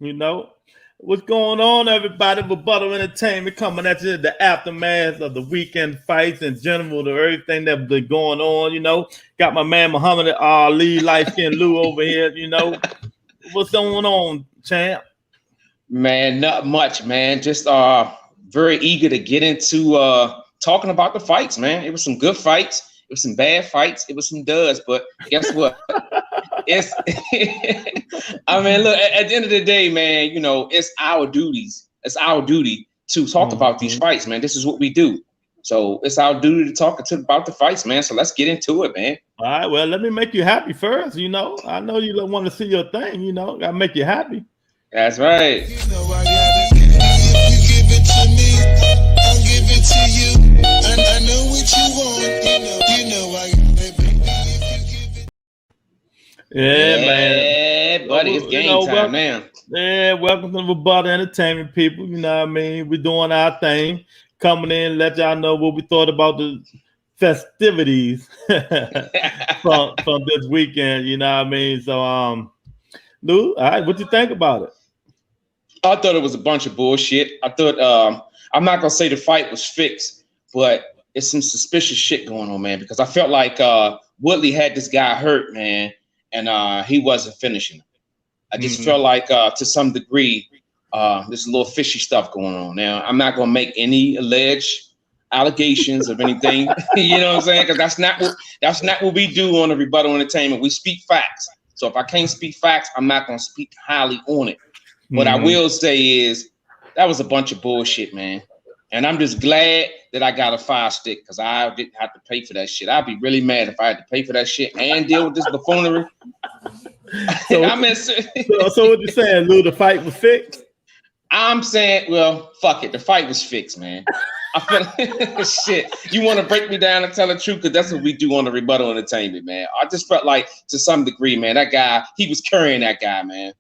You know, what's going on, everybody? Rebuttal Entertainment coming at you the aftermath of the weekend fights in general, to everything that's been going on. You know, got my man Muhammad Ali, light skinned Lou over here. You know, what's going on, champ? Man, not much, man. Just very eager to get into talking about the fights, man. It was some good fights. It was some bad fights. It was some duds, but guess what? It's I mean, look, at the end of the day, man, it's our duties. It's our duty to talk about these fights, man. This is what we do. So it's our duty to about the fights, man. So let's get into it, man. All right, well, let me make you happy first. You know, I know you don't want to see your thing. You know, gotta make you happy. That's right. You know I got it. If you give it to me, I'll give it to you. And I know what you want. You know I got it, baby. If you give it. Yeah, man. Yeah, buddy, it's game time now. Yeah, welcome to the Rebuttal Entertainment, people. You know what I mean? We're doing our thing, coming in, let y'all know what we thought about the festivities from this weekend. You know what I mean? So, Lou, all right, what you think about it? I thought it was a bunch of bullshit. I thought I'm not gonna say the fight was fixed, but it's some suspicious shit going on, man. Because I felt like Woodley had this guy hurt, man, and he wasn't finishing. I just felt like to some degree there's a little fishy stuff going on. Now I'm not gonna make any alleged allegations of anything, you know what I'm saying? Because that's not what we do on the Rebuttal Entertainment. We speak facts. So if I can't speak facts, I'm not gonna speak highly on it. What I will say is that was a bunch of bullshit, man. And I'm just glad that I got a fire stick because I didn't have to pay for that shit. I'd be really mad if I had to pay for that shit and deal with this buffoonery. So, so what you saying, Lou? The fight was fixed? I'm saying, well, fuck it. The fight was fixed, man. I feel shit. You want to break me down and tell the truth? Because that's what we do on the Rebuttal Entertainment, man. I just felt like to some degree, man, that guy, he was carrying that guy, man.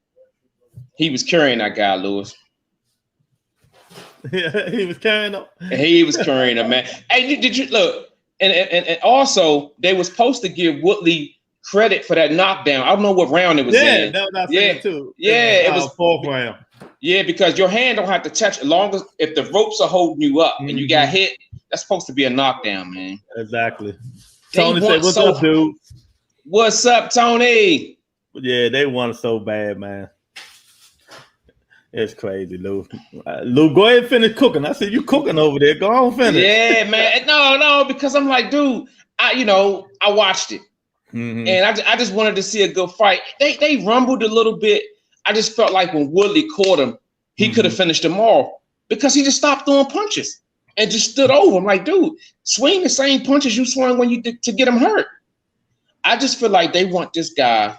He was carrying that guy, Lewis. Yeah, he was carrying him. He was carrying him, man. Hey, did you look? And also, they were supposed to give Woodley credit for that knockdown. I don't know what round it was in. That was saying too. Yeah, it was fourth round. Yeah, because your hand don't have to touch as long as if the ropes are holding you up and you got hit. That's supposed to be a knockdown, man. Exactly. Tony said, "What's up, dude? What's up, Tony?" Yeah, they wanted so bad, man. It's crazy, Lou. Lou, go ahead and finish cooking. I said, you cooking over there. Go on, finish. Yeah, man. No, because I'm like, dude, I watched it. And I just wanted to see a good fight. They rumbled a little bit. I just felt like when Woodley caught him, he could have finished them all because he just stopped throwing punches and just stood over. I'm like, dude, swing the same punches you swung when you did to get him hurt. I just feel like they want this guy,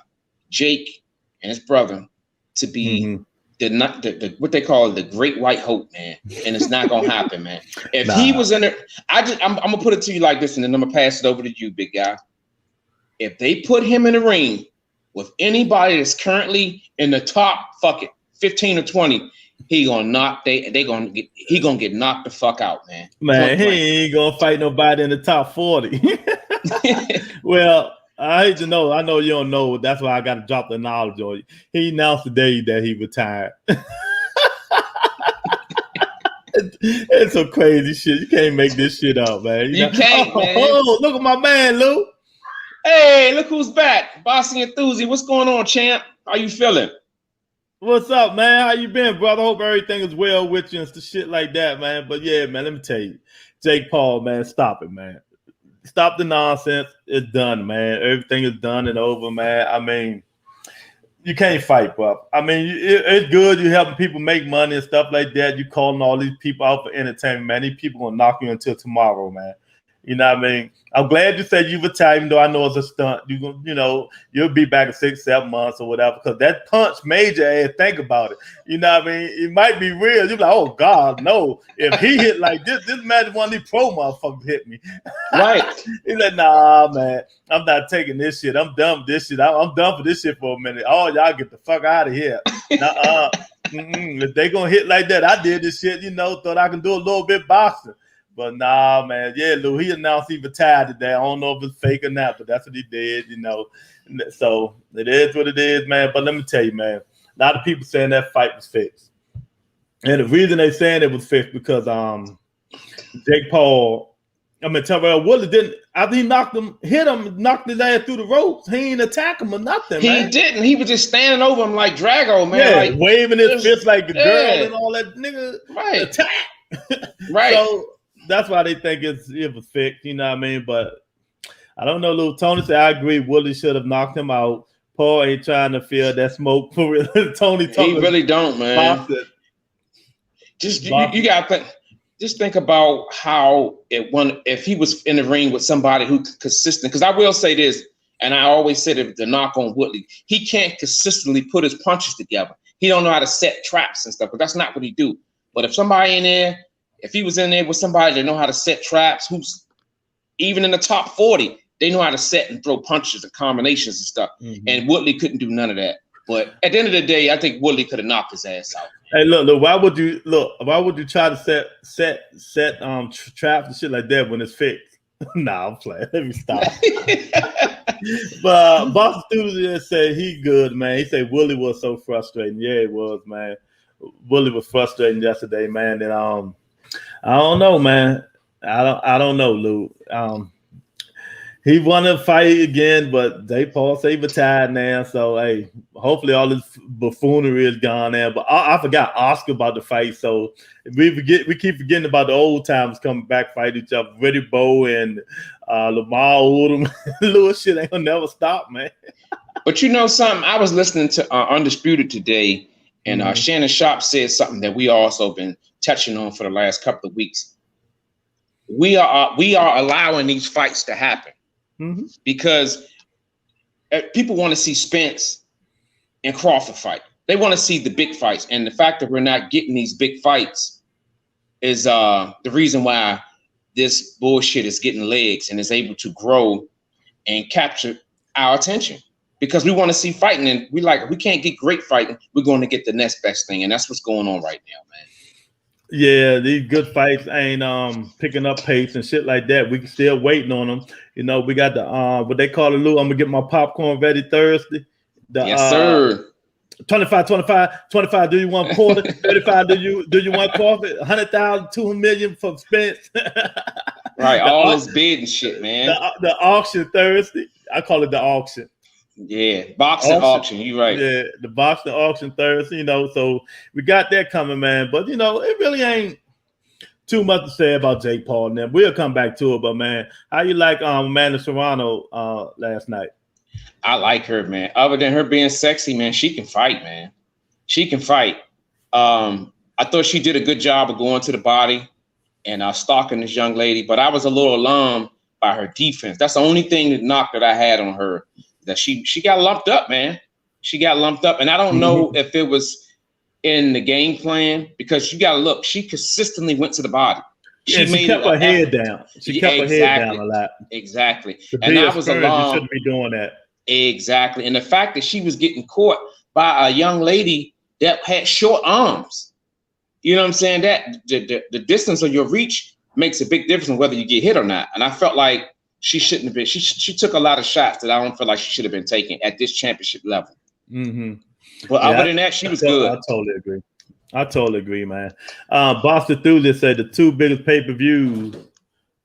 Jake, and his brother to be the what they call the great white hope, man. And it's not gonna happen, man. If he was in it, I'm gonna put it to you like this, and then I'm gonna pass it over to you, big guy. If they put him in the ring with anybody that's currently in the top 15 or 20, he gonna get knocked the fuck out, man. Man, he ain't gonna fight nobody in the top 40. Well, I hate to know. I know you don't know. That's why I got to drop the knowledge on you. He announced today that he retired. It's some crazy shit. You can't make this shit up, man. You can't, man. Oh, look at my man, Lou. Hey, look who's back. Bossy Enthusiast. What's going on, champ? How you feeling? What's up, man? How you been, brother? Hope everything is well with you and shit like that, man. But yeah, man, let me tell you. Jake Paul, man, stop it, man. Stop the nonsense. It's done, man. Everything is done and over, man. I mean, you can't fight, bro. I mean, it's good. You're helping people make money and stuff like that. You're calling all these people out for entertainment, man. These people gonna knock you until tomorrow, man. You know what I mean? I'm glad you said you retired, even though I know it's a stunt. You'll be back in 6-7 months or whatever, because that punch made your ass think about it. You know what I mean? It might be real. You're like, oh God, no. If he hit like this man one of these pro motherfuckers hit me. Right. He's like, nah, man, I'm not taking this shit. I'm done with this shit. I'm done for this shit for a minute. Oh, y'all get the fuck out of here. If they gonna hit like that, I did this shit, thought I can do a little bit boxing. But nah, man. Yeah, Lou, he announced he retired today. I don't know if it's fake or not, but that's what he did, So it is what it is, man. But let me tell you, man, A lot of people saying that fight was fixed. And the reason they saying it was fixed because Jake Paul, Terrell Woodley didn't, after he hit him, knocked his ass through the ropes, he didn't attack him or nothing, man. He didn't. He was just standing over him like Drago, man. Yeah, like, waving his fist like a girl and all that, nigga. Right. Attack. Right. So that's why they think it was fixed, you know what I mean? But I don't know, Lil Tony said, I agree, Woodley should have knocked him out. Paul ain't trying to feel that smoke for real. Tony he really don't, man. Just you gotta think. Just think about how if he was in the ring with somebody who consistent. Because I will say this, and I always said the knock on Woodley, he can't consistently put his punches together. He don't know how to set traps and stuff. But that's not what he do. But if somebody in there, if he was in there with somebody that know how to set traps, who's even in the top 40, they know how to set and throw punches and combinations and stuff. Mm-hmm. And Woodley couldn't do none of that. But at the end of the day, I think Woodley could have knocked his ass out. Hey, look, why would you try to set traps and shit like that when it's fixed? Nah, I'm playing. Let me stop. But Boston Studio said he good, man. He said Woodley was so frustrating. Yeah, it was, man. Woodley was frustrating yesterday, man. And I don't know, man. I don't know, Lou. He wanted to fight again, but Jake Paul say he retired now. So hey, hopefully all this buffoonery is gone now. But I forgot Oscar about the fight. So we keep forgetting about the old times coming back, fight each other. Reddy Bowe and Lamar Odom. Little shit ain't gonna never stop, man. But you know something? I was listening to Undisputed today, and Shannon Sharp said something that we also been touching on for the last couple of weeks. We are allowing these fights to happen. Mm-hmm. Because people want to see Spence and Crawford fight. They want to see the big fights. And the fact that we're not getting these big fights is the reason why this bullshit is getting legs and is able to grow and capture our attention. Because we want to see fighting, and we can't get great fighting. We're going to get the next best thing. And that's what's going on right now, man. Yeah, these good fights ain't picking up pace and shit like that. We still waiting on them. You know, we got the what they call it, Lou. I'm gonna get my popcorn ready Thursday. Yes, sir. 25. Do you want quarter? 35. Do you want coffee? 100,000, 2 million for Spence. Right, all this bid and shit, man. The auction Thursday. I call it the auction. Yeah, boxing auction. You right. Yeah, the boxing auction Thursday. You know, so we got that coming, man. But you know, it really ain't too much to say about Jake Paul. Now we'll come back to it. But man, how you like Amanda Serrano last night? I like her, man. Other than her being sexy, man, she can fight, man. She can fight. I thought she did a good job of going to the body and stalking this young lady, but I was a little alarmed by her defense. That's the only thing that I had on her. That she got lumped up, man. She got lumped up. And I don't know if it was in the game plan, because you got to look, she consistently went to the body. She kept her head down. She kept her head down a lot. Exactly. And I was alarmed. You shouldn't be doing that. Exactly. And the fact that she was getting caught by a young lady that had short arms. You know what I'm saying? That the distance of your reach makes a big difference in whether you get hit or not. And I felt like she shouldn't have been. She took a lot of shots that I don't feel like she should have been taking at this championship level. Mm-hmm. But other than that, she was good. I totally agree, man. Boston Enthusiast said the two biggest pay-per-views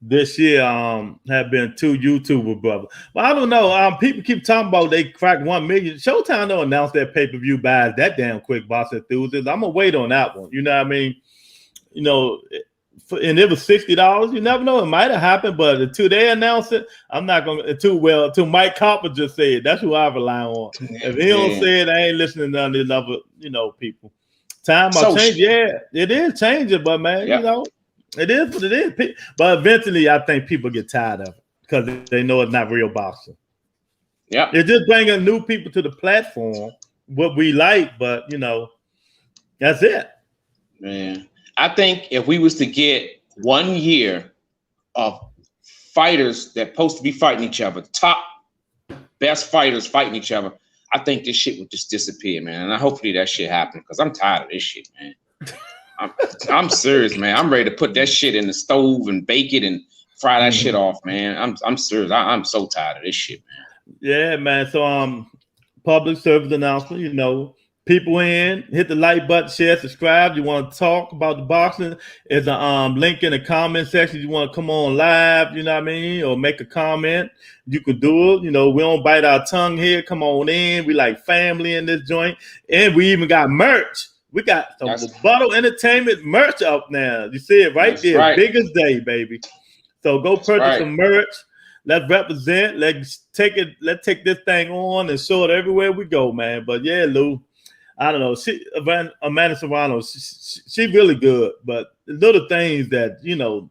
this year have been two YouTuber brothers. But I don't know. People keep talking about they cracked 1 million. Showtime don't announce their pay-per-view buys that damn quick, Boston Enthusiast. I'm gonna wait on that one. You know what I mean? You know. And it was $60. You never know; it might have happened. But until they announce it, I'm not gonna. Until Mike Copper just said, that's who I rely on. If he don't say it, I ain't listening to none of these other, people. Time will change. Yeah, it is changing, but man, it is what it is. But eventually, I think people get tired of it because they know it's not real boxing. Yeah, it's just bringing new people to the platform. What we like, but that's it. Man. I think if we was to get 1 year of fighters that supposed to be fighting each other, top best fighters fighting each other, I think this shit would just disappear, man. And hopefully that shit happen because I'm tired of this shit, man. I'm serious, man. I'm ready to put that shit in the stove and bake it and fry that shit off, man. I'm serious. I'm so tired of this shit, man. Yeah, man. So public service announcement, people in, hit the like button, share, subscribe. You want to talk about the boxing? There's a link in the comment section. You want to come on live, you know what I mean, or make a comment, you could do it. You know, we don't bite our tongue here. Come on in. We like family in this joint. And we even got merch. We got some Rebuttal Entertainment merch up now. You see it right there. Right. Biggest day, baby. So go purchase some merch. Let's represent. Let's take this thing on and show it everywhere we go, man. But yeah, Lou, I don't know. Amanda Serrano, she really good. But little things that, you know,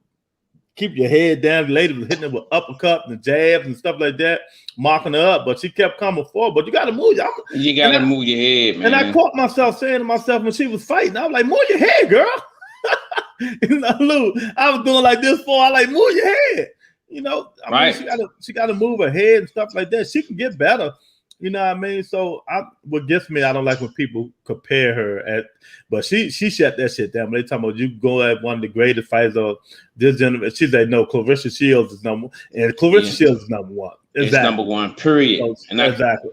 keep your head down. The lady was hitting her with uppercuts and jabs and stuff like that, marking her up. But she kept coming forward. But you got to move. You got to move your head, man. And I caught myself saying to myself when she was fighting, I was like, move your head, girl. You know, Lou, I was doing like this for. I like, move your head. You know, I mean, she got to move her head and stuff like that. She can get better. You know what I mean? So what gets me, I don't like when people compare her but she shut that shit down. When they talking about you go at one of the greatest fighters of this generation, she said no, Clarissa Shields is number one. And Clarissa Shields is number one. Exactly. It's number one, period. So, and exactly.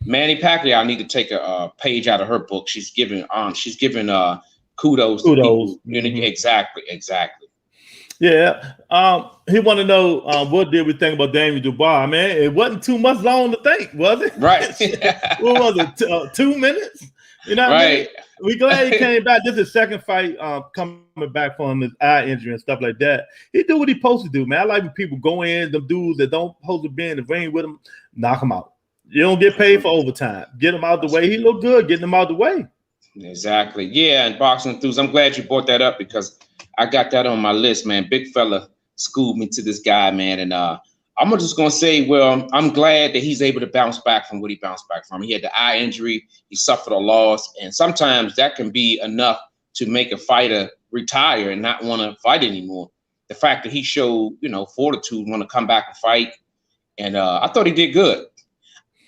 Manny Pacquiao, I need to take a page out of her book. She's giving kudos to people. Mm-hmm. Exactly. Yeah. He want to know what did we think about Damien Dubois? Man, it wasn't too much long to think, was it? Right. What was it? 2 minutes? You know what I mean? We glad he came back. This is his second fight coming back from his eye injury and stuff like that. He do what he supposed to do, man. I like when people go in, them dudes that don't supposed to be in the ring with him, knock him out. You don't get paid for overtime. Get him out the way. He look good getting him out the way. Exactly. Yeah, and boxing enthusiasts. I'm glad you brought that up because I got that on my list, man. Big fella schooled me to this guy, man. And I'm just going to say, well, I'm glad that he's able to bounce back from what he bounced back from. He had the eye injury. He suffered a loss. And sometimes that can be enough to make a fighter retire and not want to fight anymore. The fact that he showed, you know, fortitude, want to come back and fight. And I thought he did good.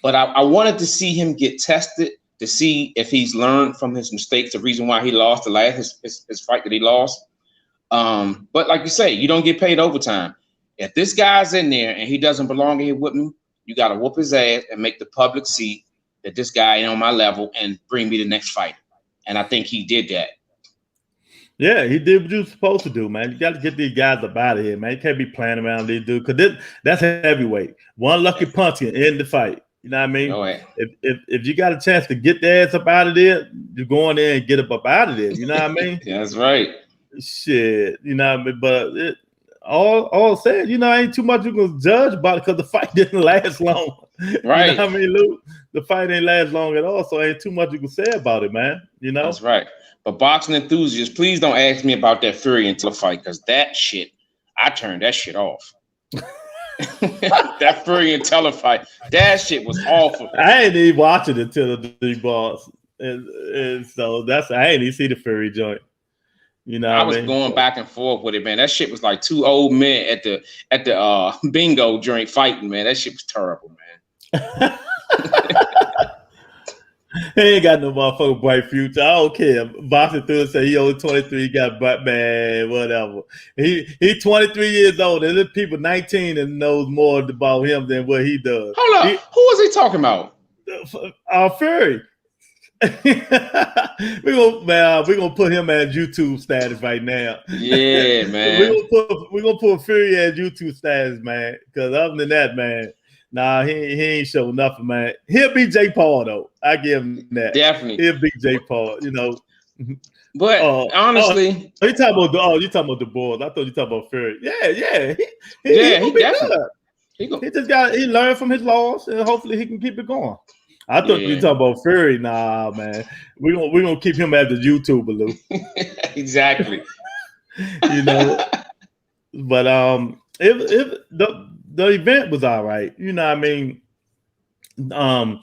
But I wanted to see him get tested to see if he's learned from his mistakes, the reason why he lost the last his fight that he lost. But like you say, you don't get paid overtime. If this guy's in there and he doesn't belong here with me, you got to whoop his ass and make the public see that this guy ain't on my level and bring me the next fight. And I think he did that. Yeah, he did what you were supposed to do, man. You got to get these guys up out of here, man. You can't be playing around these dudes because that's heavyweight. One lucky punch can end the fight. You know what I mean? No way. If you got a chance to get their ass up out of there, you go in there and get up out of there. You know what I mean? Yeah, that's right. Shit, you know what I mean? But all said, you know, ain't too much you can judge about it because the fight didn't last long. Right. You know what I mean, Luke? The fight ain't last long at all, so ain't too much you can say about it, man. You know? That's right. But boxing enthusiasts, please don't ask me about that Fury until the fight, because that shit, I turned that shit off. That Fury and Teller fight, that shit was awful. I ain't even watching it until the big boss, and so I ain't even see the Fury joint. You know, I was going back and forth with it, man. That shit was like two old men at the bingo joint fighting, man. That shit was terrible, man. He ain't got no motherfucking bright future. I don't care. Boxing through and say he only 23. He got butt, man, whatever. He 23 years old. And there's people 19 and knows more about him than what he does. Hold up. Who was he talking about? Fury. We're gonna put him at YouTube status right now. Yeah, man. we're gonna put Fury at YouTube status, man. Because other than that, man. Nah, he ain't show nothing, man. He'll beat Jake Paul though. I give him that. Definitely, he'll beat Jake Paul. You know, but honestly, you talking about the Bulls? I thought you talking about Fury. Yeah. He definitely. He learned from his loss, and hopefully he can keep it going. I thought you talking about Fury. Nah, man, we're gonna keep him as the YouTuber, Lou. Exactly. You know, but if the event was all right. You know what I mean? I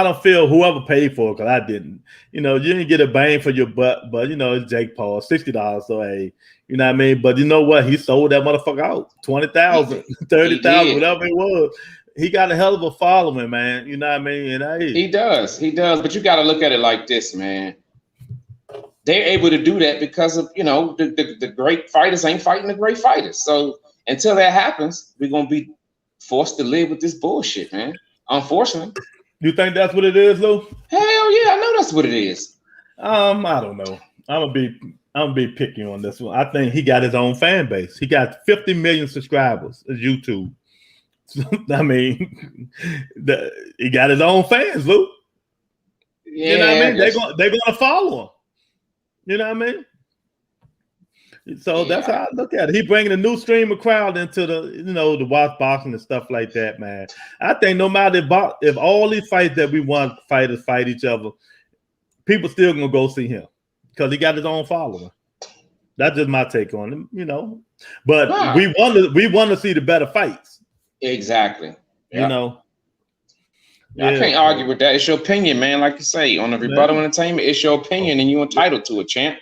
don't feel whoever paid for it, because I didn't. You know, you didn't get a bang for your butt, but you know, it's Jake Paul, $60. So hey, you know what I mean? But you know what? He sold that motherfucker out. 20,000, 30,000, whatever it was. He got a hell of a following, man. You know what I mean? And hey, he does. But you got to look at it like this, man. They're able to do that because of, you know, the great fighters ain't fighting the great fighters. So until that happens, we're gonna be forced to live with this bullshit, man. Unfortunately. You think that's what it is, Lou? Hell yeah, I know that's what it is. I don't know. I'm gonna be picky on this one. I think he got his own fan base. He got 50 million subscribers on YouTube. I mean, he got his own fans, Lou. Yeah, you know what I mean? They're gonna follow him. You know what I mean? So that's how I look at it. He bringing a new stream of crowd into the watch boxing and stuff like that, man. I think no matter if all these fights that we want fighters fight each other, people still gonna go see him because he got his own following. That's just my take on him, But we want to see the better fights. Exactly. You know. I can't argue with that. It's your opinion, man. Like you say, on the Rebuttal Entertainment, it's your opinion, and you're entitled to it, champ.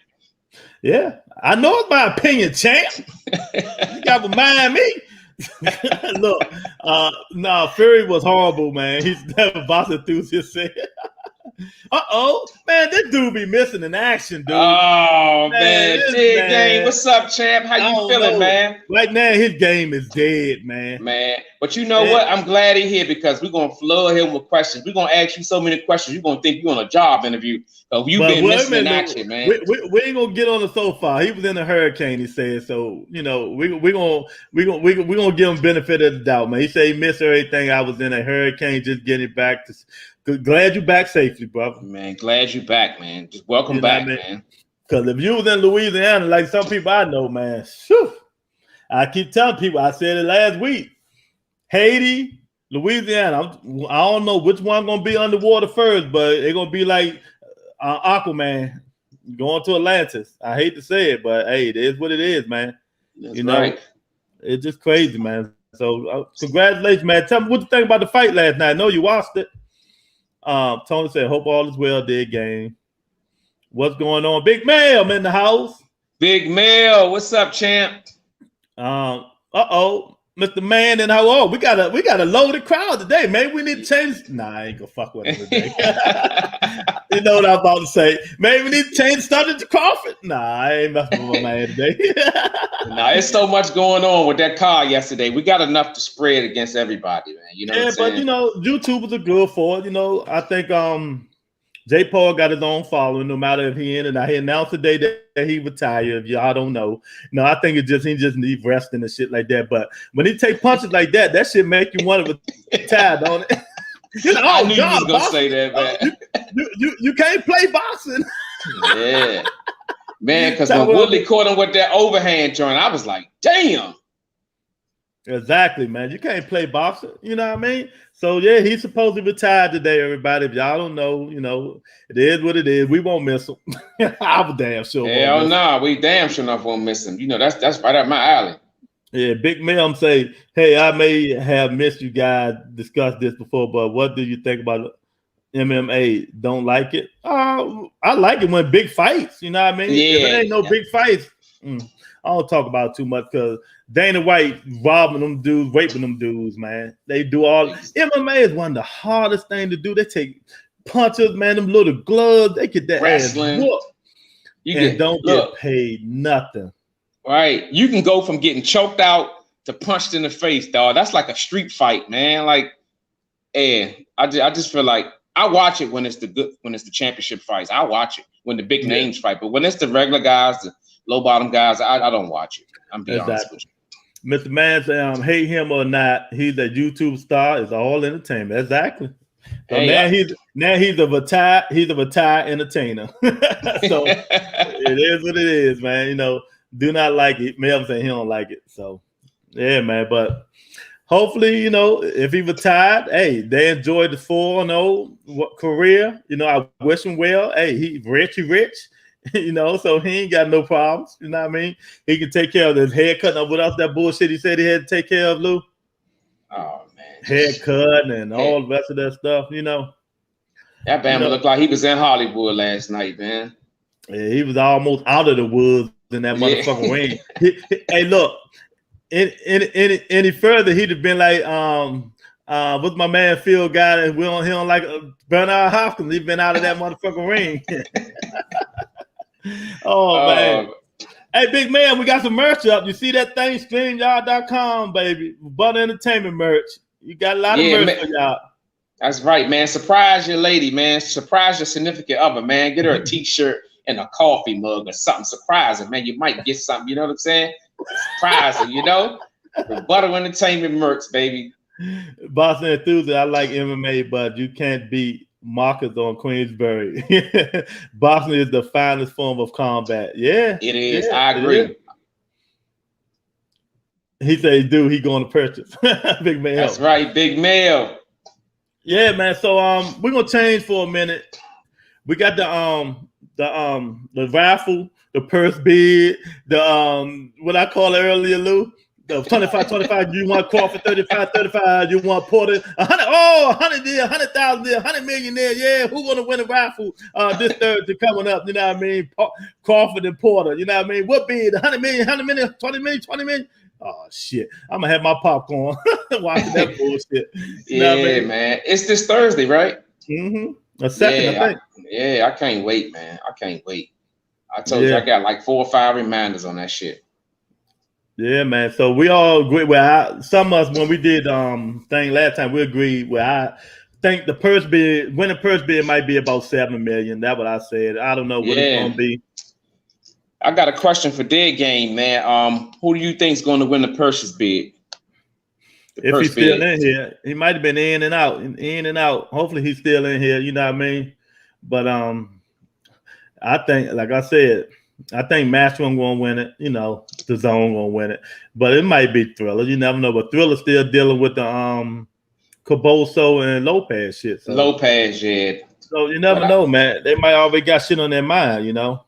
Yeah, I know it's my opinion, champ. You got to remind me. Look, Fury was horrible, man. He's never box enthusiast said. Man, this dude be missing in action, dude. Oh, man. Big game. What's up, champ? How you feeling, man? Right now, his game is dead, man. Man, but you know what? I'm glad he's here because we're going to flood him with questions. We're going to ask you so many questions. You're going to think you're on a job interview. You've been missing in action, man. We ain't going to get on the so far. He was in a hurricane, he said. So, we're gonna give him benefit of the doubt, man. He said he missed everything. I was in a hurricane, just getting back to. Glad you back safely, brother. Man, glad you back, man. Just welcome back, man. Because if you was in Louisiana, like some people I know, man, I keep telling people, I said it last week, Haiti, Louisiana, I don't know which one going to be underwater first, but it's going to be like Aquaman going to Atlantis. I hate to say it, but hey, it is what it is, man. That's right. It's just crazy, man. So congratulations, man. Tell me what you think about the fight last night. I know you watched it. Tony said, hope all is well, dead game. What's going on? Big Mel, I'm in the house. Big Mel, what's up, champ? Mr. Man and how old? We got a loaded crowd today. Maybe we need to change. Nah, I ain't gonna fuck with him today. You know what I'm about to say. Maybe we need to change started to Crawford. Nah, I ain't messing with my man today. Nah, it's so much going on with that car yesterday. We got enough to spread against everybody, man. You know what I'm saying? But YouTubers are good for it. I think J. Paul got his own following, no matter if he in it. He announced today that he retired. If y'all don't know, no, I think he just needs resting and shit like that. But when he take punches like that, that shit make you want to retire, don't it? I knew you was gonna say that, man. You can't play boxing. Yeah, man. Because when Woodley caught him with that overhand joint, I was like, damn. Exactly, man. You can't play boxing. You know what I mean? So yeah, he's supposed to retire today, everybody. If y'all don't know, it is what it is. We won't miss him. I'm damn sure. Hell no, we damn sure enough won't miss him. That's right up my alley. Yeah, Big Mel say, hey, I may have missed you guys discuss this before, but what do you think about MMA? Don't like it? I like it when big fights. You know what I mean? Yeah. If it ain't no big fights, I don't talk about it too much because Dana White robbing them dudes, raping them dudes, man. They do all MMA is one of the hardest things to do. They take punches, man, them little gloves, they get that wrestling. Ass whooped. Don't get paid nothing. Right. You can go from getting choked out to punched in the face, dog. That's like a street fight, man. Like, I just feel like I watch it when it's the championship fights. I watch it when the big names fight, but when it's the regular guys, the low bottom guys, I don't watch it. I'm being honest with you. Mr. Man said, hate him or not, he's a YouTube star. It's all entertainment. Exactly. So he's a retired entertainer. So it is what it is, man. Do not like it. Mel said he don't like it. So yeah, man. But hopefully, if he retired, hey, they enjoyed the 4-0 career. I wish him well. Hey, he rich. So he ain't got no problems. You know what I mean? He can take care of his haircut. What else that bullshit he said he had to take care of, Lou? Oh, man. Haircut and all the rest of that stuff, That Bama looked like he was in Hollywood last night, man. Yeah, he was almost out of the woods in that motherfucking ring. Hey, look, any further, he'd have been like, what's my man Phil guy that he don't like Bernard Hopkins. He's been out of that motherfucking ring. Oh, man. Hey, big man, we got some merch up. You see that thing? StreamYard.com, baby. Butter Entertainment merch. You got a lot of merch for y'all. That's right, man. Surprise your lady, man. Surprise your significant other, man. Get her a t-shirt and a coffee mug or something surprising, man. You might get something, you know what I'm saying? Surprising, you know? Rebuttal Entertainment merch, baby. Boston enthusiast, I like MMA, but you can't beat Marcus on Queensberry. Boxing is the finest form of combat. Yeah, it is. Yeah, I agree. He said, "Dude, he going to purchase." Big Mail. That's right, Big Mail. Yeah, man. So we're gonna change for a minute. We got the raffle, the purse bid, the what I call it earlier, Lou. The 25, you want Crawford, 35, you want Porter, 100 there, 100,000 there, 100 million there, yeah, who's gonna win a raffle this Thursday coming up, you know what I mean? Crawford and Porter, you know what I mean? What bid, 100 million, 20 million? Oh shit, I'm gonna have my popcorn watching that bullshit. You know what I mean? Man, it's this Thursday, right? A second, I think. I can't wait, man. I can't wait. I told you I got like 4 or 5 reminders on that shit. Yeah, man. So we all agree. Well, some of us when we did thing last time, we agreed. Well, I think the purse bid, winning purse bid might be about 7 million. That's what I said. I don't know what it's gonna be. I got a question for Dead Game, man. Who do you think is going to win the purse bid? If he's still in here, he might have been in and out. Hopefully, he's still in here. You know what I mean? But I think, like I said, I think Matchroom gonna win it. You know, the Zone gonna win it, but it might be Thriller. You never know. But Thriller's still dealing with the Caboso and Lopez shit. So. Lopez, yeah. So you never know, man. They might already got shit on their mind. You know.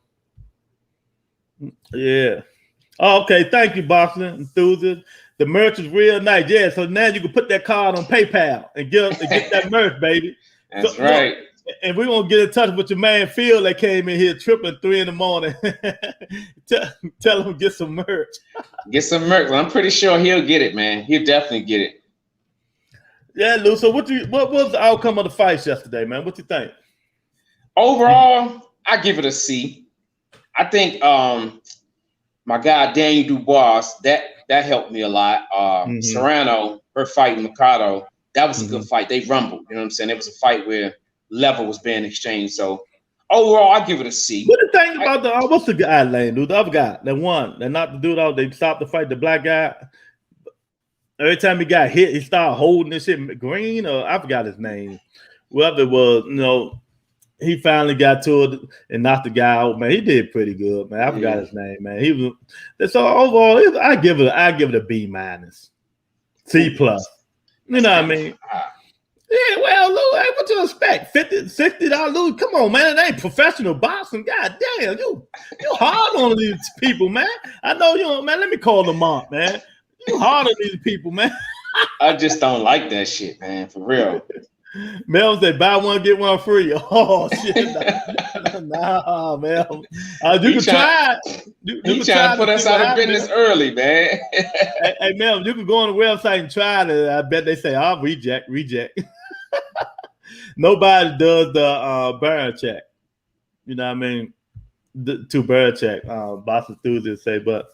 Yeah. Oh, okay. Thank you, boxing enthusiast. The merch is real nice. Yeah. So now you can put that card on PayPal and get that merch, baby. That's right. Look, and we're gonna get in touch with your man Phil that came in here tripping 3 in the morning. Tell him get some merch. Get some merch. I'm pretty sure he'll get it, man. He'll definitely get it. Yeah, Lou. So what was the outcome of the fights yesterday, man? What you think? Overall, I give it a C. I think my guy Daniel Dubois, that helped me a lot. Serrano, her fight in Mikado, that was a good fight. They rumbled, you know what I'm saying? It was a fight where level was being exchanged. So overall, I give it a C. What the thing about the what's the guy name, dude? The other guy that won, that knocked the dude out. They stopped the fight. The black guy. Every time he got hit, he started holding this shit. Green, or I forgot his name. Whoever it was, you know, he finally got to it and knocked the guy out. Man, he did pretty good, man. I forgot his name, man. He was so overall. I give it a B minus, C plus. You know what I mean? Yeah, well, Lou, hey, what you expect? $50, $60, Lou? Come on, man. It ain't professional boxing. God damn, you hard on these people, man. I know you don't, man. Let me call them up, man. You hard on these people, man. I just don't like that shit, man. For real. Mel said, buy one, get one free. Oh, shit. Nah, Mel. You can try it. You trying to put us out of business early, man. Hey, Mel, you can go on the website and try it. I bet they say, oh, reject. Nobody does the burn check. You know what I mean? To burn check. Boss enthusiasts say, but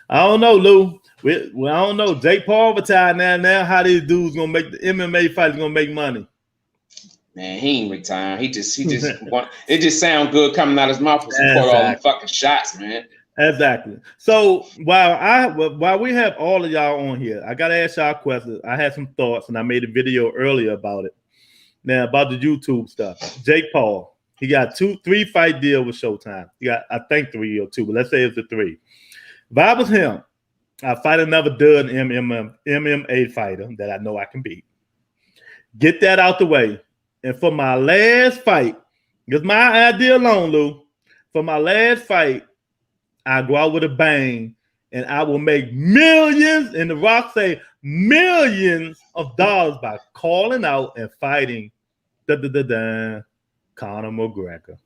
I don't know, Lou. I don't know. Jake Paul retired now. How these dudes gonna make the MMA fighters gonna make money? Man, he ain't retiring. He just it just sound good coming out his mouth to support all the fucking shots, man. Exactly. So while we have all of y'all on here, I gotta ask y'all questions. I had some thoughts and I made a video earlier about it. Now about the YouTube stuff. Jake Paul, he got 3 fight deal with Showtime. He got, I think 3 or 2, but let's say it's a 3. If I was him, I fight another dud MMA fighter that I know I can beat. Get that out the way. And for my last fight, because my idea alone, Lou, for my last fight, I go out with a bang and I will make millions, and The Rock say millions of dollars by calling out and fighting Conor McGregor.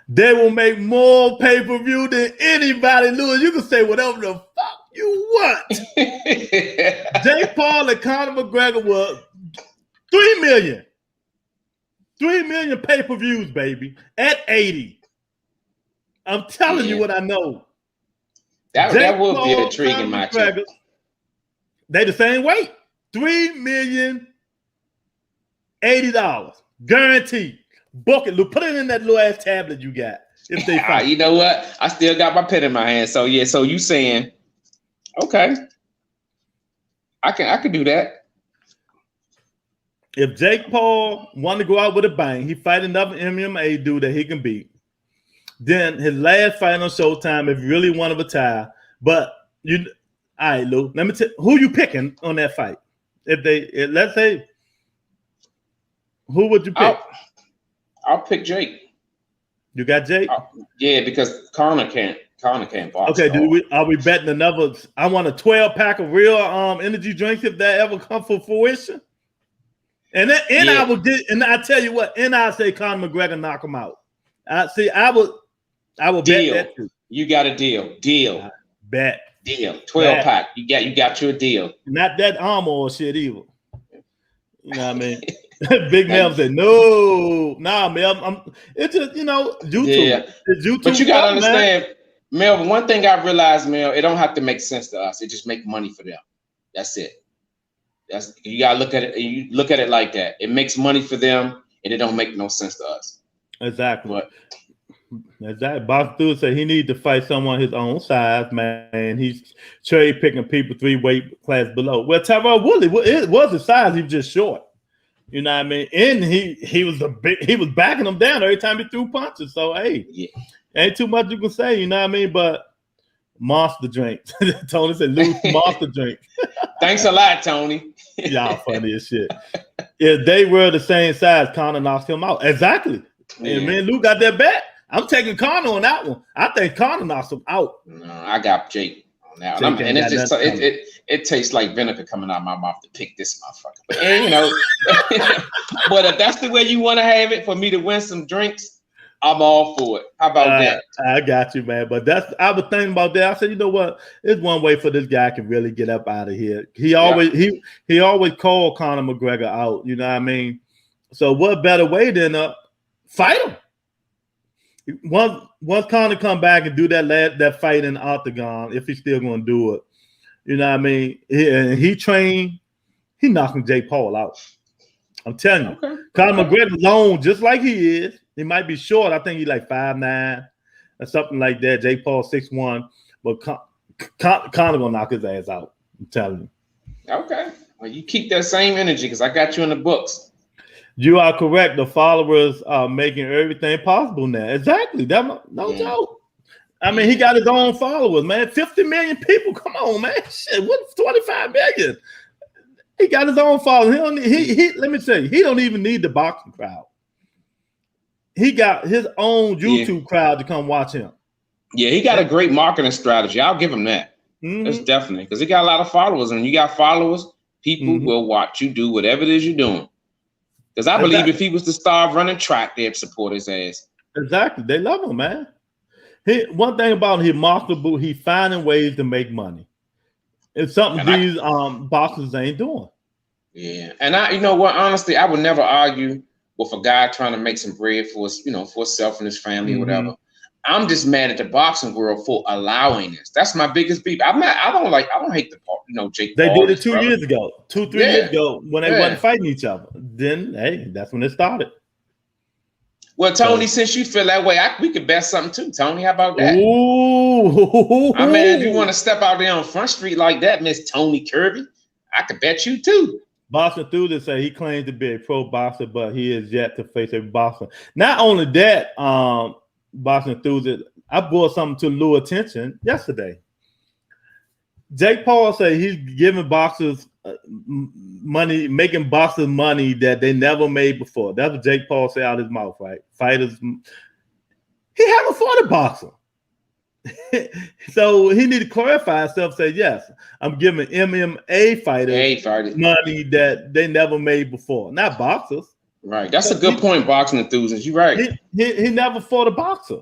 They will make more pay-per-view than anybody, Louis. You can say whatever the fuck you want. Jake Paul and Conor McGregor were 3 million. 3 million pay-per-views, baby, at 80. I'm telling you what I know. That would be an intriguing matchup. They the same weight. 3 million $80, guaranteed. Book it, Lou. Put it in that little ass tablet you got. If they fight, you know what? I still got my pen in my hand. So yeah, so you saying, okay, I can do that. If Jake Paul wanted to go out with a bang, he fight another MMA dude that he can beat. Then his last fight on Showtime, if you really want to retire, but all right, Lou. Let me tell who you picking on that fight. Let's say, who would you pick? I'll pick Jake. You got Jake? Yeah, because Conor can't box. Okay, are we betting another? I want a 12-pack of real energy drinks if that ever come for fruition. And I will get, and I tell you what, and I say Conor McGregor knock him out. I will bet that too. You got a deal. Bet. Deal. 12-pack. You got you a deal. Not that armor or shit either. You know what I mean? Big Mel said, no, nah, Mel. It's just, YouTube. Yeah. YouTube, but you got to understand, Mel, one thing I realized, Mel, it don't have to make sense to us. It just make money for them. That's it. You got to look at it. You look at it like that. It makes money for them, and it don't make no sense to us. Exactly. But, exactly. Box Dude said he need to fight someone his own size, man. He's cherry picking people 3 weight class below. Well, Tyrell Woodley, it was the size. He was just short. You know what I mean? And he was backing him down every time he threw punches. So hey, ain't too much you can say. You know what I mean? But monster drinks. Tony said, "Lose monster drinks." Thanks a lot, Tony. Y'all funny as shit. If they were the same size, Conor knocks him out. Exactly. Yeah. And man, Lou got that bet. I'm taking Conor on that one. I think Conor knocks him out. No, I got Jake on that one. And it's just it tastes like vinegar coming out of my mouth to pick this motherfucker. But but if that's the way you want to have it for me to win some drinks, I'm all for it. How about that? I got you, man. But I was thinking about that. I said, you know what? It's one way for this guy can really get up out of here. He always called Conor McGregor out. You know what I mean? So what better way than fight him? Once Conor come back and do that fight in the octagon, if he's still going to do it, you know what I mean? He trained, he knocking Jake Paul out. I'm telling you. Okay. Conor McGregor's long, just like he is. He might be short. I think he's like 5'9" or something like that. Jake Paul 6'1", but Conor gonna knock his ass out. I'm telling you. Okay. Well, you keep that same energy because I got you in the books. You are correct. The followers are making everything possible now. Exactly. No doubt. I mean, he got his own followers, man. 50 million people. Come on, man. Shit, what's 25 million? He got his own followers. Let me tell you, he don't even need the boxing crowd. He got his own YouTube crowd to come watch him. Yeah, he got a great marketing strategy. I'll give him that. Mm-hmm. That's definitely because he got a lot of followers, and you got followers. People will watch you do whatever it is you're doing. Because I believe if he was the star of running track, they'd support his ass. Exactly. They love him, man. One thing about him, he marketable, he finding ways to make money. It's something these boxers ain't doing. Yeah. And you know what, honestly, I would never argue with a guy trying to make some bread for himself and his family or whatever. I'm just mad at the boxing world for allowing this. That's my biggest beef. I don't hate Jake Paul. They did it 2 years ago, 2-3 years ago when they wasn't fighting each other. Then, hey, that's when it started. Well, Tony, since you feel that way, we could bet something too, Tony. How about that? Ooh. I mean, if you want to step out there on Front Street like that, Miss Tony Kirby, I could bet you too. Boxing through this say he claims to be a pro boxer, but he is yet to face a boxer. Not only that, boxing through it, I brought something to Lou's attention yesterday. Jake Paul said he's giving boxers money, making boxers money that they never made before. That's what Jake Paul said out of his mouth, right? Fighters, he haven't fought a boxer. So he need to clarify himself, say, yes, I'm giving MMA fighters money that they never made before. Not boxers. Right. That's a good point, boxing enthusiast. You're right. He never fought a boxer.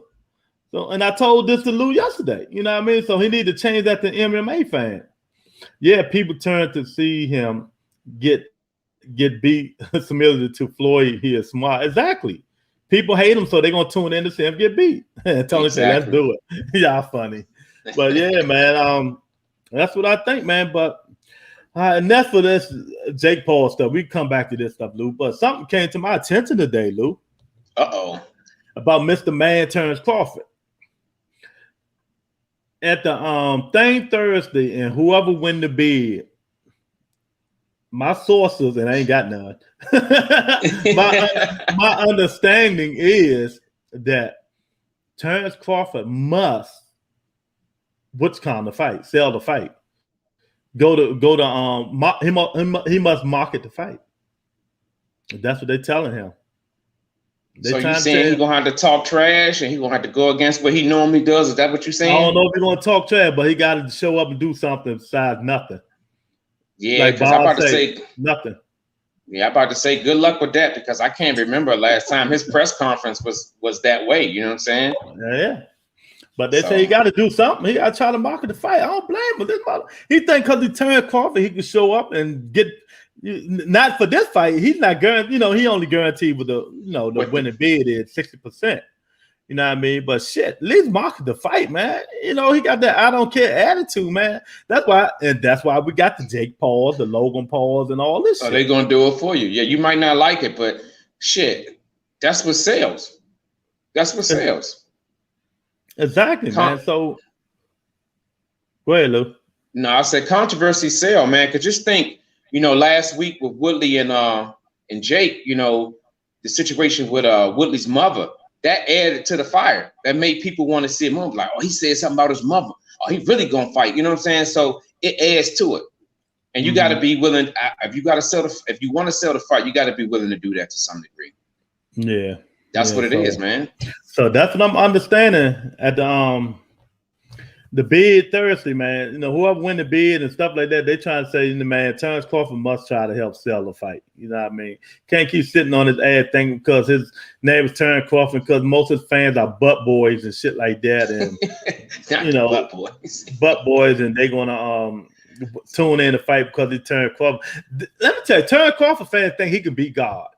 So, and I told this to Lou yesterday. You know what I mean? So he need to change that to MMA fan. Yeah, people turn to see him get beat similar to Floyd here. Smart. Exactly. People hate him, so they're gonna tune in to see him get beat. Tony said, let's do it. Y'all funny. But yeah, man. That's what I think, man. But And that's for this Jake Paul stuff. We come back to this stuff, Lou. But something came to my attention today, Lou. Uh-oh. About Mr. Man Terrence Crawford. At the thing Thursday, and whoever win the bid, my sources, and I ain't got none. my understanding is that Terrence Crawford must, what's called the fight, sell the fight. He must market the fight. That's what they're telling him. So you saying he's gonna have to talk trash and he's gonna have to go against what he normally does? Is that what you're saying? I don't know if he's gonna talk trash, but he got to show up and do something besides nothing. Yeah, because I'm about to say nothing. Yeah, I'm about to say good luck with that because I can't remember last time his press conference was that way. You know what I'm saying? Yeah. But they say he got to do something. He got to try to market the fight. I don't blame him. He think because he turned Crawford, he can show up and get. Not for this fight. He's not guaranteed. You know, he only guaranteed with the winning bid is 60%. You know what I mean? But shit, at least market the fight, man. You know, he got that I don't care attitude, man. That's why we got the Jake Pauls, the Logan Pauls, and all this. So they're gonna do it for you. Yeah, you might not like it, but shit, that's what sells. That's what sells. Exactly, man. So go ahead, Lou. No, I said controversy sell, man. Cause just think, last week with Woodley and Jake, the situation with Woodley's mother, that added to the fire. That made people want to see him. Like, oh, he said something about his mother. Oh, he really gonna fight. You know what I'm saying? So it adds to it. And you got to be willing. If you want to sell the fight, you got to be willing to do that to some degree. Yeah, that's what it is, man. So that's what I'm understanding at the bid Thursday, man. Whoever win the bid and stuff like that, they trying to say, man, Terrence Crawford must try to help sell the fight. You know what I mean? Can't keep sitting on his ad thing because his name is Terrence Crawford because most of his fans are butt boys and shit like that, and butt boys, and they're gonna tune in to fight because he Terrence Crawford. Let me tell you, Terrence Crawford fans think he can beat God.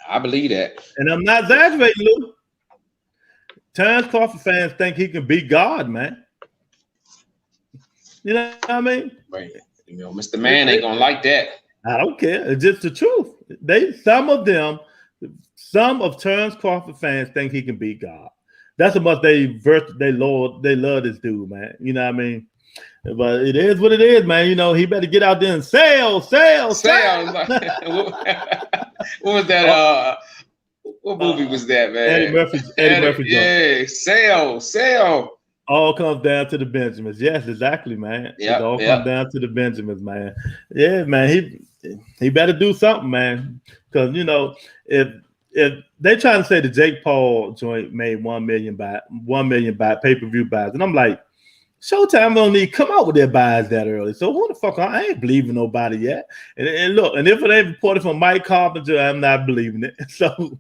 I believe that, and I'm not exaggerating, Lou. Terrence Crawford fans think he can beat God, man. You know what I mean? Right. Mr. Man ain't gonna like that. I don't care. It's just the truth. Some of Terrence Crawford fans think he can beat God. That's how much they love this dude, man. You know what I mean? But it is what it is, man. He better get out there and sell. What was that? What movie was that, man? Eddie Murphy. Yeah, sell. All comes down to the Benjamins. Yes, exactly, man. Yeah, it all comes down to the Benjamins, man. Yeah, man. He better do something, man. Because if they trying to say the Jake Paul joint made 1 million pay-per-view buys, and I'm like, Showtime don't need to come out with their buys that early. So who the fuck? I ain't believing nobody yet. And look, and if it ain't reported from Mike Carpenter, I'm not believing it. So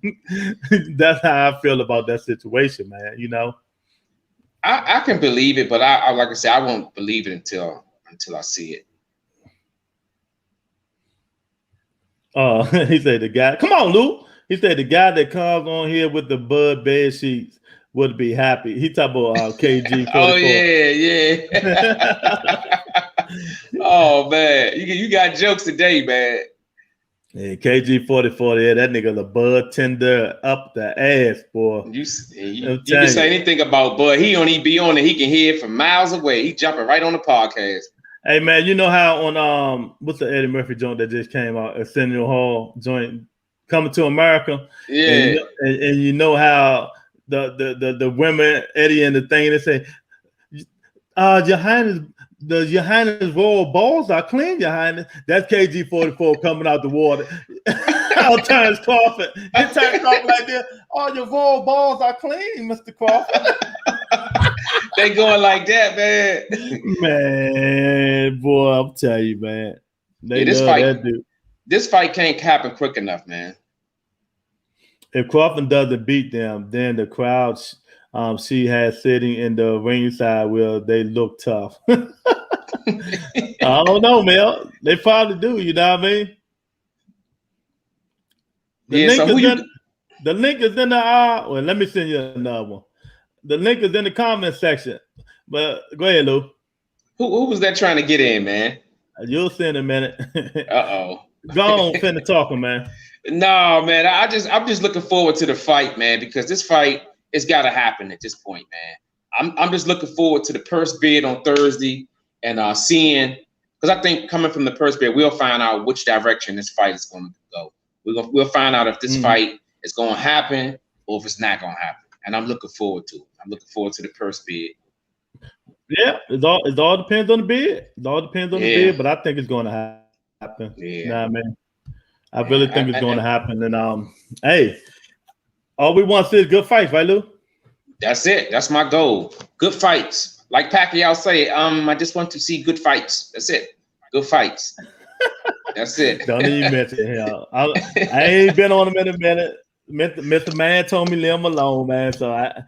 that's how I feel about that situation, man. I can believe it, but I like I said, I won't believe it until I see it. He said the guy. Come on, Lou. He said the guy that comes on here with the Bud bed sheets would be happy. He talk about KG. Oh yeah. Oh man, you got jokes today, man. Yeah, KG 44. Yeah, that nigga the Bud tender up the ass, boy. You can say anything about Bud. He don't even be on it. He can hear it from miles away. He jumping right on the podcast. Hey man, you know how on what's the Eddie Murphy joint that just came out, Arsenio Hall joint, Coming to America? Yeah, and you know how the women Eddie and the thing they say, Your Highness, Your Highness royal balls are clean, Your Highness. That's KG 44 coming out the water. I'll Terrence Crawford. Get Terrence Crawford like this. All your royal balls are clean, Mr. Crawford. They going like that, man. Man, boy, I'm telling you, man. This fight can't happen quick enough, man. If Crawford doesn't beat them, then the crowd she has sitting in the ringside they look tough. I don't know, man. They probably do. You know what I mean? The link is in the well, let me send you another one. The link is in the comment section. But go ahead, Lou. Who was that trying to get in, man? You'll see in a minute. Uh-oh. Go on, finna talking, man. No, man. I'm just looking forward to the fight, man, because this fight it's got to happen at this point, man. I'm just looking forward to the purse bid on Thursday and seeing, because I think coming from the purse bid, we'll find out which direction this fight is going to go. We'll find out if this fight is going to happen or if it's not going to happen, and I'm looking forward to it. I'm looking forward to the purse bid. Yeah, it all depends on the bid. It all depends on the bid, but I think it's going to happen. Yeah, nah, man. I really think it's going to happen. And hey, all we want to see is good fights, right, Lou? That's it. That's my goal. Good fights. Like Pacquiao say, I just want to see good fights. That's it. Good fights. That's it. Don't even mention him. I ain't been on him in a minute. Mr. Man told me leave him alone, man. So I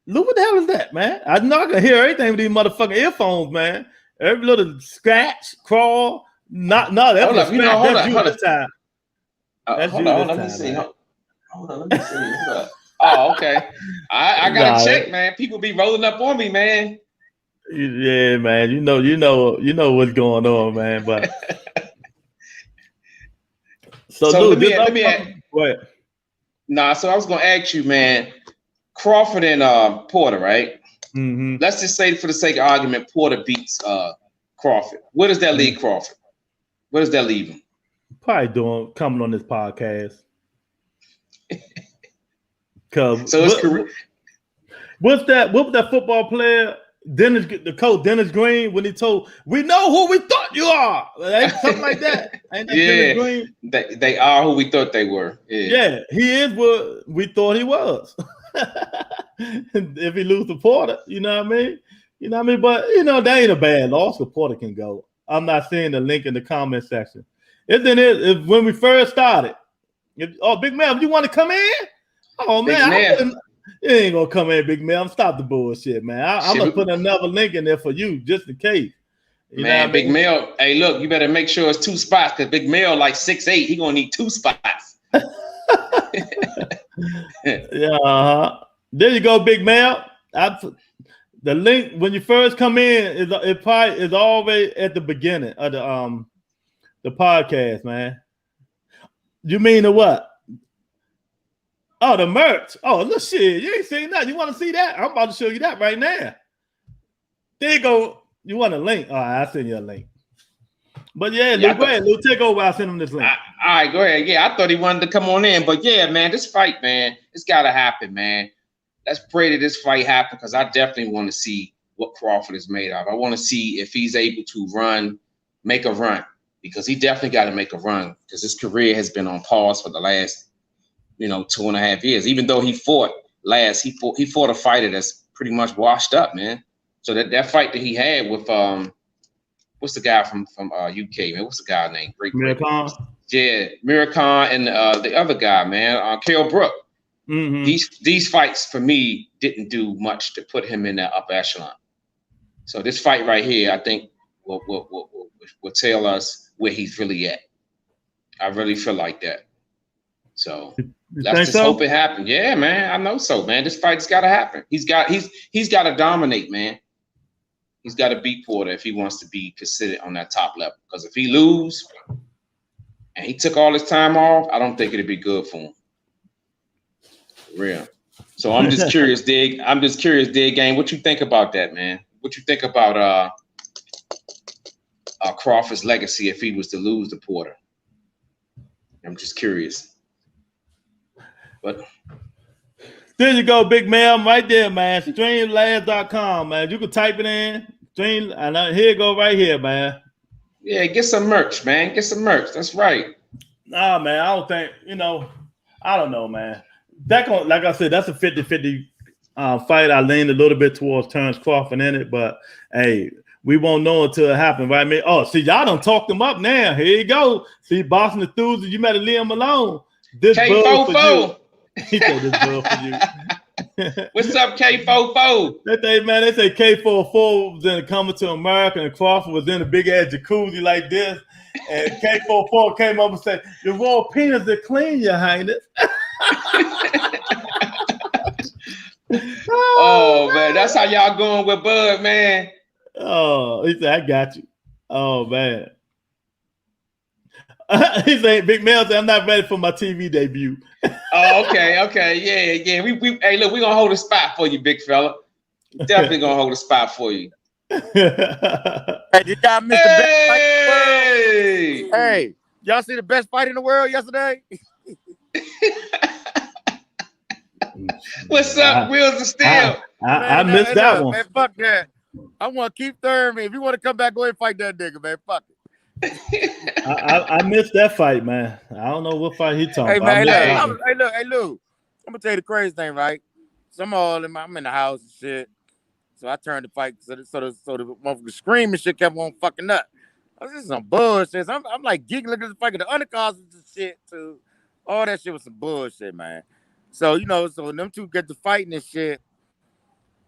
Lou, what the hell is that, man? I'm not gonna hear everything with these motherfucking earphones, man. Every little scratch, crawl. That's hold up, that's you this time. Hold on, let me see. Hold on, let me see. Oh, okay. I gotta check, man. People be rolling up on me, man. Yeah, man. You know what's going on, man. But so let me ask. What? Nah, so I was gonna ask you, man. Crawford and Porter, right? Mm-hmm. Let's just say, for the sake of argument, Porter beats Crawford. Where does that leave Crawford? Where does that leave him? Probably coming on this podcast. Cause so his career. What was that football player? The coach Dennis Green, when he told, "We know who we thought you are," something like that. Ain't that yeah, Dennis Green? They are who we thought they were. Yeah, he is what we thought he was. If he lose to Porter, you know what I mean? You know what I mean? But that ain't a bad loss. Because Porter can go. I'm not seeing the link in the comment section. When we first started. Big Mel, you want to come in? Oh man, you ain't gonna come in, Big Mel. Stop the bullshit, man. I'm gonna put another link in there for you just in case. You man, Big Mel. Hey, look, you better make sure it's 2 spots because Big Mel like 6'8". He gonna need 2 spots. Yeah. There you go, Big Mel. The link when you first come in it probably is always at the beginning of the podcast, man. You mean the what? Oh, the merch. Oh, look, shit. You ain't seen that. You want to see that? I'm about to show you that right now. There you go. You want a link? All right, I'll send you a link. But Lou, go ahead. Lou, take over. I'll send him this link. All right, go ahead. Yeah, I thought he wanted to come on in. But yeah, man, this fight, man, it's got to happen, man. Let's pray that this fight happen because I definitely want to see what Crawford is made of. I want to see if he's able to make a run, because he definitely got to make a run because his career has been on pause for the last 2.5 years. Even though he fought a fighter that's pretty much washed up, man. So that fight that he had with what's the guy from UK, man? What's the guy name? Miracon. Yeah, Miracon and the other guy, man, Kell Brook. Mm-hmm. These fights for me didn't do much to put him in that upper echelon. So this fight right here, I think will tell us where he's really at. I really feel like that. So let's just hope it happens. Yeah, man, I know so, man. This fight's got to happen. He's got to dominate, man. He's got to beat Porter if he wants to be considered on that top level. Because if he lose and he took all his time off, I don't think it'd be good for him. For real. So I'm just curious, Dig. Gang. What you think about that, man? What you think about Crawford's legacy if he was to lose to Porter? I'm just curious. But there you go, Big Mel, right there, man. Streamlabs.com, man. You can type it in. Stream, and here you go, right here, man. Yeah, get some merch, man. Get some merch. That's right. Nah, man. I don't think, I don't know, man. Like I said, that's a 50-50 fight. I leaned a little bit towards Terrence Crawford in it, but hey, we won't know until it happens, right? See, y'all done talked him up now. Here you go. See, Boston enthusiast, you better leave him alone. This bug for you. He said this bug for you. What's up, K44? They say K44 was in coming to America and Crawford was in a big ass jacuzzi like this. And K44 came up and said, "Your raw penis is clean, Your Highness." Oh man, that's how y'all going with Bud, man. Oh, he said, I got you. Oh man. He said, Big Mel said, I'm not ready for my TV debut. Oh, okay, yeah. We hey, look, we're gonna hold a spot for you, big fella. Definitely gonna hold a spot for you. Hey, did y'all miss the best fight in the world? Hey, y'all see the best fight in the world yesterday? What's up, Wheels of Steel? I missed that one. Man, fuck that. I want Keith Thurman. If you want to come back, go ahead and fight that nigga, man. Fuck it. I missed that fight, man. I don't know what fight he talking Hey, about. man, hey, Lou. I'm gonna tell you the crazy thing, right? So I'm in the house and shit. So I turned the fight so the motherfucker screaming shit kept on fucking up. This is some bullshit. I'm like geeking looking at the fight, the undercards and shit too. All that shit was some bullshit, man. So so when them two get to fighting and shit,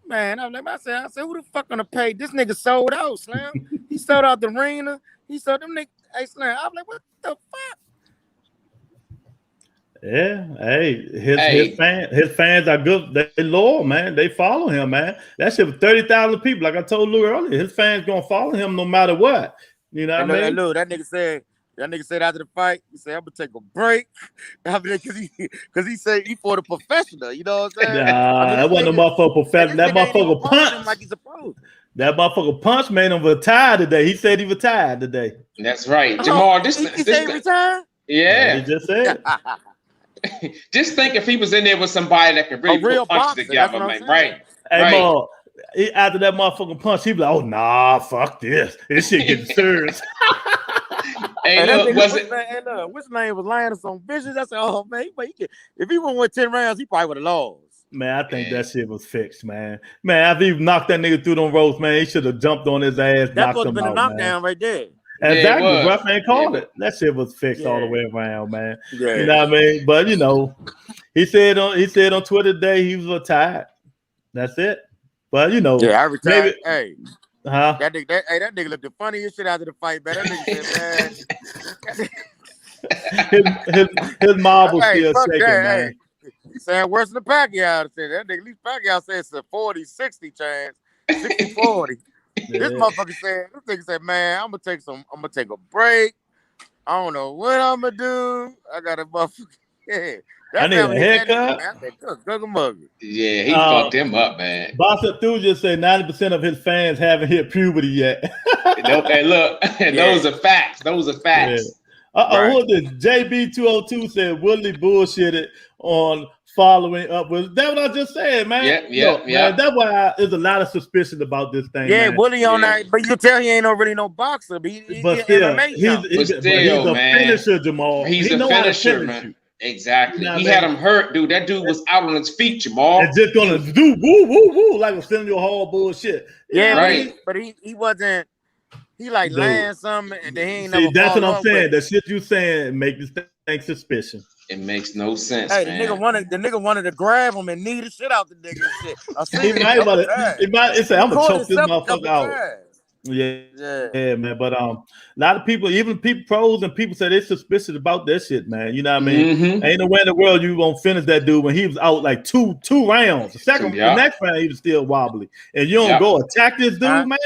man, I said, who the fuck gonna pay? This nigga sold out, Slam. He sold out the arena. He sold them niggas. Hey, Slam. I'm like, what the fuck? Yeah, hey, his fans are good. They loyal, man. They follow him, man. That shit was 30,000 people. Like I told Lou earlier, his fans gonna follow him no matter what. You know what I mean? Hey, Lou, that nigga said after the fight, he said, I'm gonna take a break. Because he said he fought a professional, you know what I'm saying? Nah, that wasn't a motherfucker professional. That motherfucker punched. Like he's supposed. That motherfucker punch made him retire today. He said he retired today. That's right. Jamal, he said he retired? Yeah. He just said. Just think if he was in there with somebody that could really put punches together, man. Right. Hey, right. Ma, after that motherfucking punch, he be like, oh, nah, fuck this. This shit getting serious. Hey, look, which name was lying to some bitches? I said, oh, man, if he would have won 10 rounds, he probably would have lost. Man, I think that shit was fixed, man. Man, after he knocked that nigga through them ropes, man, he should have jumped on his ass, knocked him out. That would have been a knockdown right there. Exactly. Ref ain't called it. That shit was fixed all the way around, man. Yeah. You know what I mean? But he said on Twitter today he was retired. That's it. But I retired. Maybe, hey, that nigga looked the funniest shit after the fight, man. That nigga said, man, his marbles still shaking, man. Hey. He said worse than Pacquiao. That nigga, at least Pacquiao said it's a 40-60 chance, 60-40. This nigga said, man, I'm gonna take a break. I don't know what I'm gonna do. I got a motherfucker. Yeah. I need a haircut. Yeah, he fucked him up, man. Boss Enthusiast said 90% of his fans haven't hit puberty yet. Hey, look, those are facts. Those are facts. Yeah. Who is this? JB202 said Woodley bullshitted on following up with. That's what I just said, man. Yeah. Man, that's why there's a lot of suspicion about this thing. Yeah, man. Woodley on that, but you can tell he ain't really no boxer. But he's a finisher, Jamal. He's a finisher, man. Exactly. He had him hurt, dude. That dude was out on his feet, Jamal. And just gonna do woo woo woo like a sending your whole bullshit. Yeah, right. But he wasn't. He like lying something, and then he ain't. See, that's what I'm saying. The shit you saying make this thing suspicion. It makes no sense. Hey, man. the nigga wanted to grab him and knee the shit out the nigga and shit. He might say, I'm gonna choke this motherfucker out. Yeah, man. But a lot of people, even people pros and people say they're suspicious about that shit, man. You know what I mean? Mm-hmm. Ain't no way in the world you gonna finish that dude when he was out like two rounds. The next round he was still wobbly, and you don't go attack this dude, man.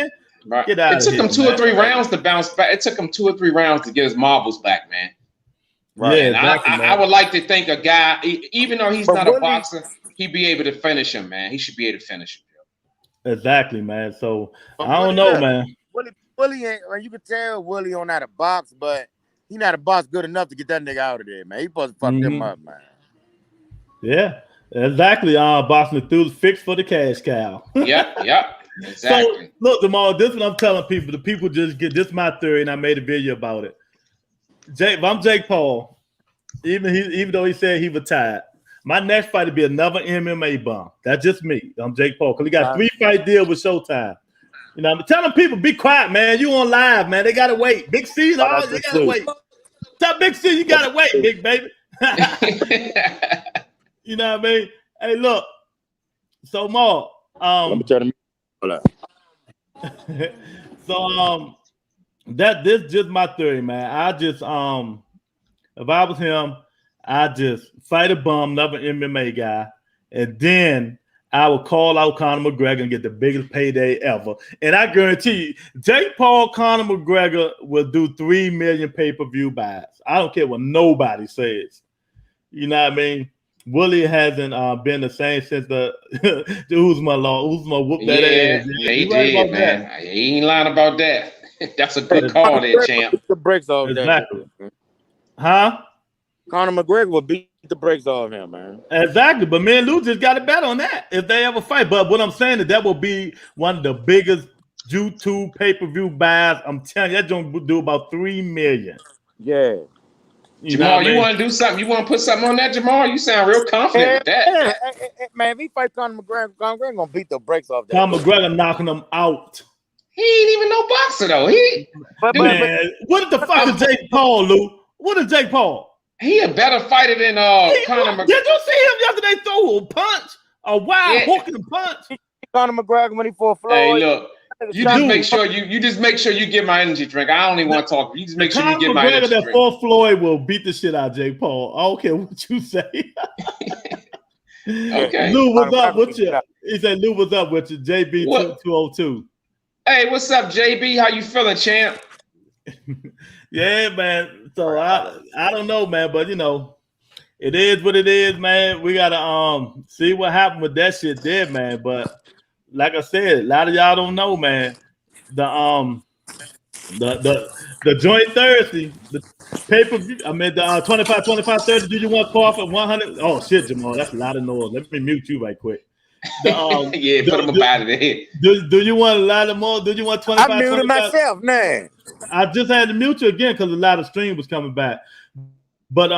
Right. Get out it took him 2 or 3 rounds to bounce back. It took him 2 or 3 rounds to get his marbles back, man. Right. Yeah, exactly, I would like to think a guy, even though he's not a boxer, he'd be able to finish him, man. He should be able to finish him. Exactly, man. So I don't know, man. Willie ain't. You can tell Willie on not a box, but he not a box good enough to get that nigga out of there, man. He supposed to fuck them up, man. Yeah, exactly. Boxing Enthusiast fixed for the cash cow. Yep. Exactly. So look, Jamal, this is what I'm telling people. The people just get this. Is my theory, and I made a video about it. If I'm Jake Paul, even though he said he retired, my next fight would be another MMA bump. That's just me. I'm Jake Paul because he got 3-fight deal with Showtime. You know, I'm telling people, be quiet, man. You on live, man. They gotta wait. Big C, they gotta wait. Tell Big C, you gotta wait, big baby. You know what I mean? Hey, look. So, Mark, let me try to. So this just my theory, man. I just if I was him, I just fight a bum, another MMA guy, and then I will call out Conor McGregor and get the biggest payday ever. And I guarantee you, Jake Paul, Conor McGregor will do 3 million pay-per-view buys. I don't care what nobody says. You know what I mean? Willie hasn't been the same since the Uzma whooped that ass. Yeah, he did, man. He ain't lying about that. That's a good call there, champ. Beat the brakes off exactly. that. Huh? Conor McGregor will beat the brakes off him, man. Exactly. But me and Lou just got to bet on that if they ever fight. But what I'm saying is that will be one of the biggest YouTube pay-per-view buys. I'm telling you, that joint will do about 3 million. Yeah. Jamal, you want to do something? You want to put something on that, Jamal? You sound real confident with that. Yeah. Man, if he fight Conor McGregor gonna beat the brakes off that. Conor McGregor knocking him out. He ain't even no boxer though. What the fuck is Jake Paul, Lou? What is Jake Paul? He a better fighter than Conor McGregor. Did you see him yesterday throw a punch? A wild hooking punch? Conor McGregor when he fought Floyd. Hey, look. You just make sure you get my energy drink. I don't even want to talk. You just make sure you get my energy drink. That fought Floyd will beat the shit out of Jake Paul. I don't care what you say. Okay. Lou, what's up with you? He said, Lou, what's up with you? JB 202. Hey, what's up, JB? How you feeling, champ? Yeah, man. So I don't know, man, but you know, it is what it is, man. We gotta see what happened with that shit there, man. But like I said, a lot of y'all don't know, man. The joint Thursday, the pay-per-view, I mean the 25 30. Do you want cough at 100? Oh shit, Jamal, that's a lot of noise. Let me mute you right quick. Put him up out of there. Do you want a lot of more? Do you want 25? I muted myself, man. I just had to mute you again because a lot of stream was coming back. But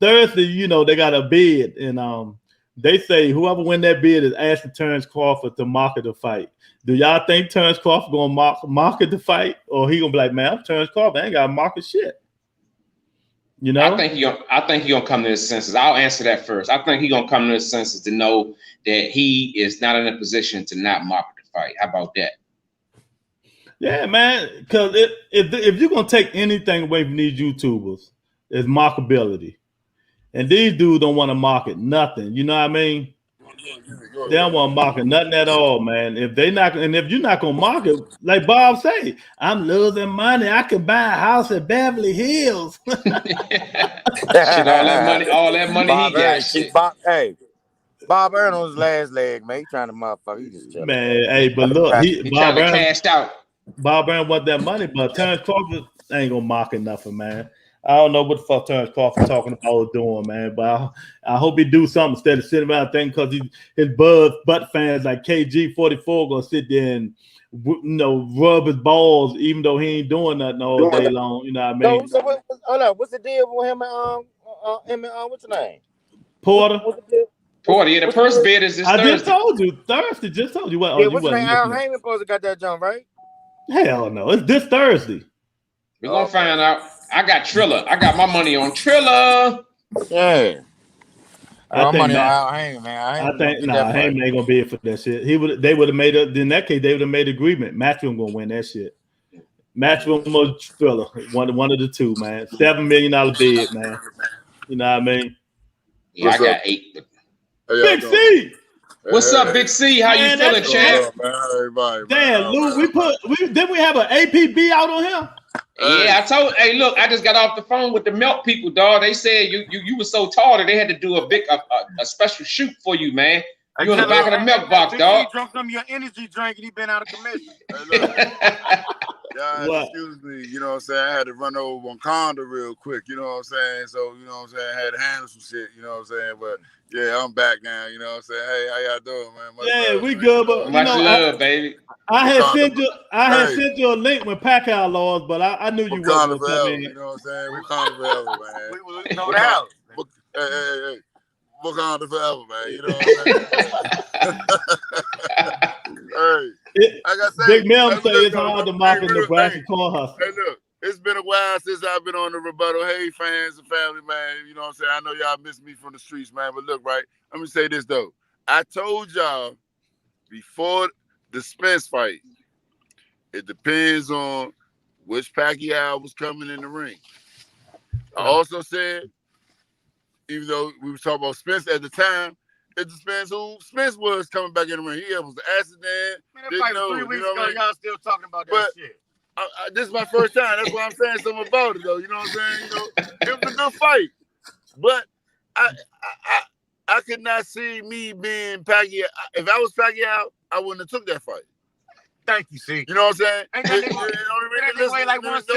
Thursday, you know, they got a bid, and they say whoever win that bid is asking Terrence Crawford to market the fight. Do y'all think Terrence Crawford gonna market the fight, or he gonna be like, man, I'm Terrence Crawford, I ain't gotta market shit? You know, I think he gonna come to his senses. I'll answer that first. I think he gonna come to his senses to know that he is not in a position to not market the fight. How about that? Yeah, man. Because if you're gonna take anything away from these YouTubers, it's marketability, and these dudes don't want to market nothing. You know what I mean? They don't want to market nothing at all, man. If you're not gonna market, like Bob say, I'm losing money. I can buy a house in Beverly Hills. Shit, all that money Bob he got. Shit. Bob earned on his last leg, man. He trying to motherfucker. He just chilling. Man, hey, but look, he trying to cash out. Bob Brown want that money, but Terrence Crawford ain't gonna market nothing, man. I don't know what the fuck Terrence Crawford talking about or doing, man. But I hope he do something instead of sitting around thinking because his butt fans like KG44 gonna sit there and rub his balls even though he ain't doing nothing all day long. You know what I mean? So hold up, what's the deal with him and what's the name? Porter. Porter, yeah, the first bid is this Thursday. Just told you Thursday. Just told you what? Yeah, what's the name? Al Heyman supposed to got that jump, right? Hell no, it's this Thursday. We're gonna find out. I got Triller. I got my money on Triller. Yeah. I think money on Al Heyman, man. I think Heyman ain't gonna be it for that shit. They would have made in that case, they would have made agreement. Matchroom gonna win that shit. Matchroom or Triller. One of the two, man. $7 million bid, man. You know what I mean? Yeah, I got 8. Big C. What's up, Big C? How you feeling, champ? Damn, Lou, didn't we have an APB out on him? Yeah, hey, look, I just got off the phone with the milk people, dog. They said you were so tall that they had to do a special shoot for you, man. You in the back of the milk box, dog. He drunk some of your energy drink and he been out of commission. Excuse me, you know what I'm saying? I had to run over Wakanda real quick, you know what I'm saying? So, you know what I'm saying? I had to handle some shit, you know what I'm saying? But yeah, I'm back now, you know what I'm saying? Hey, how y'all doing, man? Much love, we good, but much love, baby. I had sent you a link with Pacquiao laws, but I knew you wasn't gonna come in. You know what I'm saying? Wakanda forever, man. We know the house. Hey. Wakanda forever, man. You know what I'm saying? Like I said, Big Mel say it's hard to market Nebraska Cornhusker. Hey, look, it's been a while since I've been on the rebuttal. Hey, fans and family, man. You know what I'm saying? I know y'all miss me from the streets, man. But look, right? Let me say this, though. I told y'all before the Spence fight, it depends on which Pacquiao was coming in the ring. I also said, even though we were talking about Spence at the time, It depends who Spence was coming back in the ring. He was the accident. Man, that fight was 3 weeks ago. Y'all still talking about that shit. This is my first time. That's why I'm saying something about it, though. You know what I'm saying? You know, it was a good fight, but I could not see me being Pacquiao. If I was Pacquiao, I wouldn't have took that fight. Thank you, see. You know what I'm saying? Ain't that nigga weigh like 160?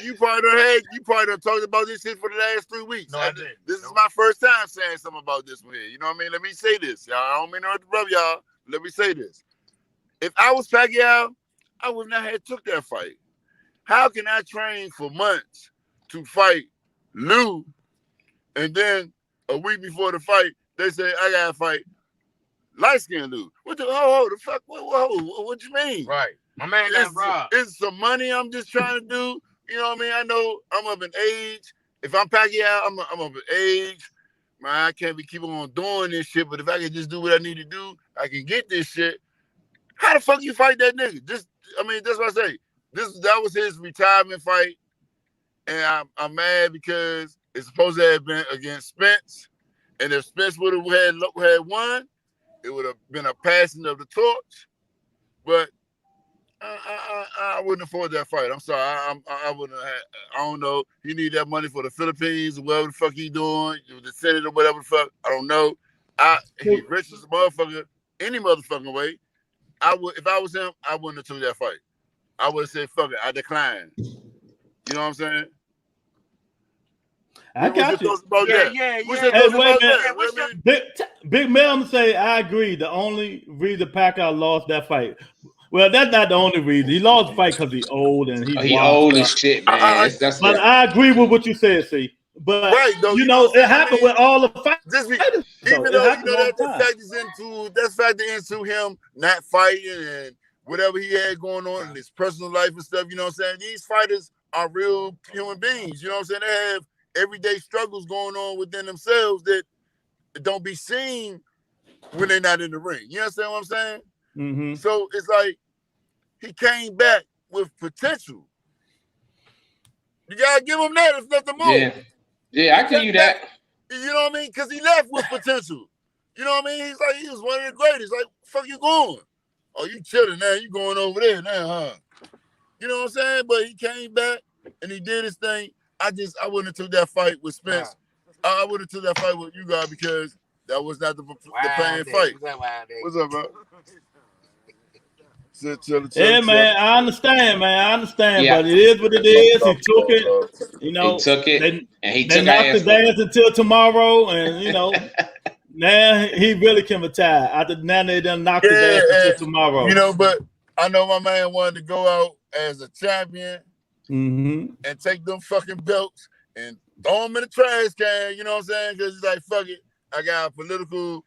You probably done talked about this shit for the last 3 weeks. No, I didn't. This is my first time saying something about this one here. You know what I mean? Let me say this, y'all. I don't mean to interrupt y'all. Let me say this. If I was Pacquiao, I would not have took that fight. How can I train for months to fight Lou, and then a week before the fight, they say I gotta fight light-skinned Lou? What the fuck? What you mean? Right. My man got robbed. It's some money I'm just trying to do. You know what I mean? I know I'm up in age. If I'm Pacquiao, I'm up in age. Man, I can't be keeping on doing this shit, but if I can just do what I need to do, I can get this shit. How the fuck you fight that nigga? That's what I say. That was his retirement fight, and I'm mad because it's supposed to have been against Spence, and if Spence would have had won, it would have been a passing of the torch. But I wouldn't afford that fight. I'm sorry. I wouldn't have. I don't know. He need that money for the Philippines or whatever the fuck he doing, the Senate or whatever the fuck. I don't know. He rich as a motherfucker any motherfucking way. If I was him, I wouldn't have took that fight. I would have said, fuck it, I decline. You know what I'm saying? I got you. Big Mel say, I agree. The only reason Pacquiao lost that fight. Well, that's not the only reason. He lost the fight because he's old and he's old as shit, man. But I agree with what you said, see. But you know, it happened with all the fights. Even though that's factored into him not fighting and whatever he had going on in his personal life and stuff, you know what I'm saying? These fighters are real human beings, you know what I'm saying? They have everyday struggles going on within themselves that don't be seen when they're not in the ring. You understand what I'm saying? Mm-hmm. So it's like he came back with potential. You gotta give him that, if nothing more. Yeah, I give you that. You know what I mean? Because he left with potential. You know what I mean? He's like, he was one of the greatest. Like, fuck you going? Oh, you chilling now. You going over there now, huh? You know what I'm saying? But he came back and he did his thing. I wouldn't have took that fight with Spence. I would have took that fight with you guys because that was not the playing fight. What's up, bro? Yeah, man, I understand, yeah. But it is what it is. He took it, you know. He took it, and he took knocked his ass until tomorrow, and you know, now he really can retire. Now they done knocked his ass until tomorrow. You know, but I know my man wanted to go out as a champion and take them fucking belts and throw them in the trash can. You know what I'm saying? Because he's like, fuck it, I got a political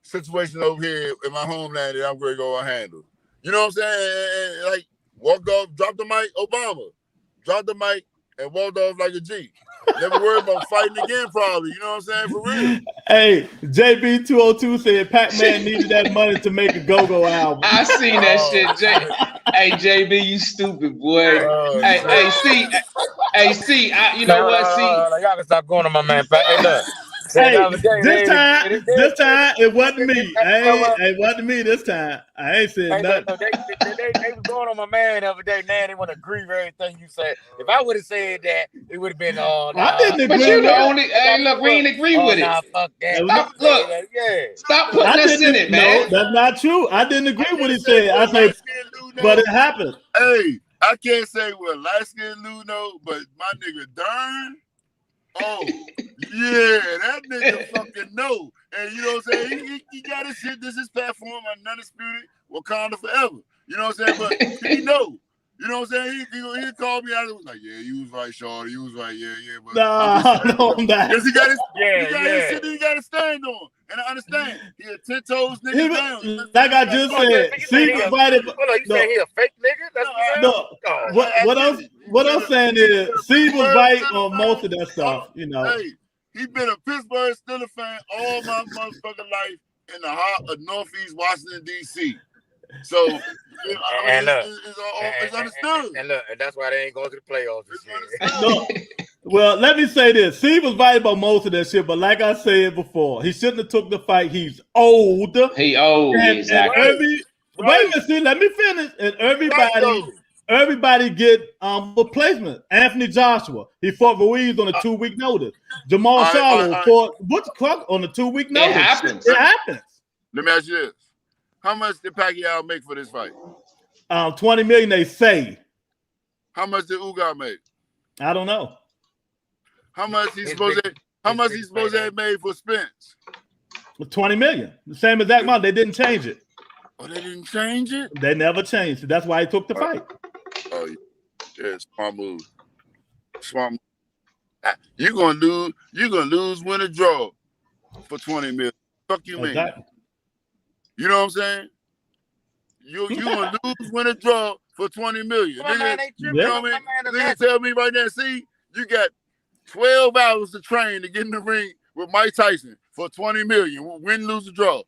situation over here in my homeland that I'm going to go and handle. You know what I'm saying? And like, walk off, drop the mic, Obama. Drop the mic and walked off like a G. Never worry about fighting again, probably. You know what I'm saying? For real. Hey, JB202 said Pac-Man needed that money to make a go-go album. I seen that shit, Hey, JB, you stupid boy. See, you know what? See, y'all can stop going on my man. Hey, look. Hey, this time it wasn't me. It wasn't me this time. I ain't said nothing. They was going on my man the other day. Now they want to agree with everything you said. If I would have said that, it would have been I didn't agree. But you the only. Hey, look, we ain't agree with it. Fuck that. Stop putting us in it, man. No, that's not true. I didn't agree with what he said. I said, but it happened. Hey, I can't say what light skinned Lou know, but my nigga Dern. Oh, yeah, that nigga fucking know. And you know what I'm saying? He got his shit. This is platform, undisputed, Wakanda forever. You know what I'm saying? But he know. You know what I'm saying? He called me out and was like, yeah, you was right, Shawty. You was right, yeah. But no, I'm not. Because he got his shit that he got to stand on. And I understand. He a 10 toes nigga down. Like I just said, see, invited. You saying he a fake nigga? That's what I'm saying is, C was right on most of that stuff, you know. Hey, he been a Pittsburgh Steelers fan all my motherfucking life in the heart of Northeast Washington, D.C. So, it's understood. And look, and that's why they ain't going to the playoffs this year. Well, let me say this. Steve was right about most of that shit, but like I said before, he shouldn't have took the fight. He's old. He old, And exactly. wait a minute, see, let me finish. And everybody get replacement. Anthony Joshua, he fought Ruiz on a 2-week notice. Jamal Charlo fought Butch Clark on a 2-week notice. It happens. It happens. Let me ask you this: how much did Pacquiao make for this fight? $20 million, they say. How much did Ugas make? I don't know. How much he's supposed to have made for Spence? $20 million. The same exact amount. They didn't change it. Oh, they didn't change it? They never changed it. That's why he took the fight. Oh, yeah, smart move. Smart move. You're gonna lose, win or draw for $20 million. Fuck you, man. Exactly. You know what I'm saying? You gonna lose, win or draw for $20 million. You know what I mean? Nigga tell me right now, see, you got 12 hours to train to get in the ring with Mike Tyson for $20 million. Win, lose, or draw.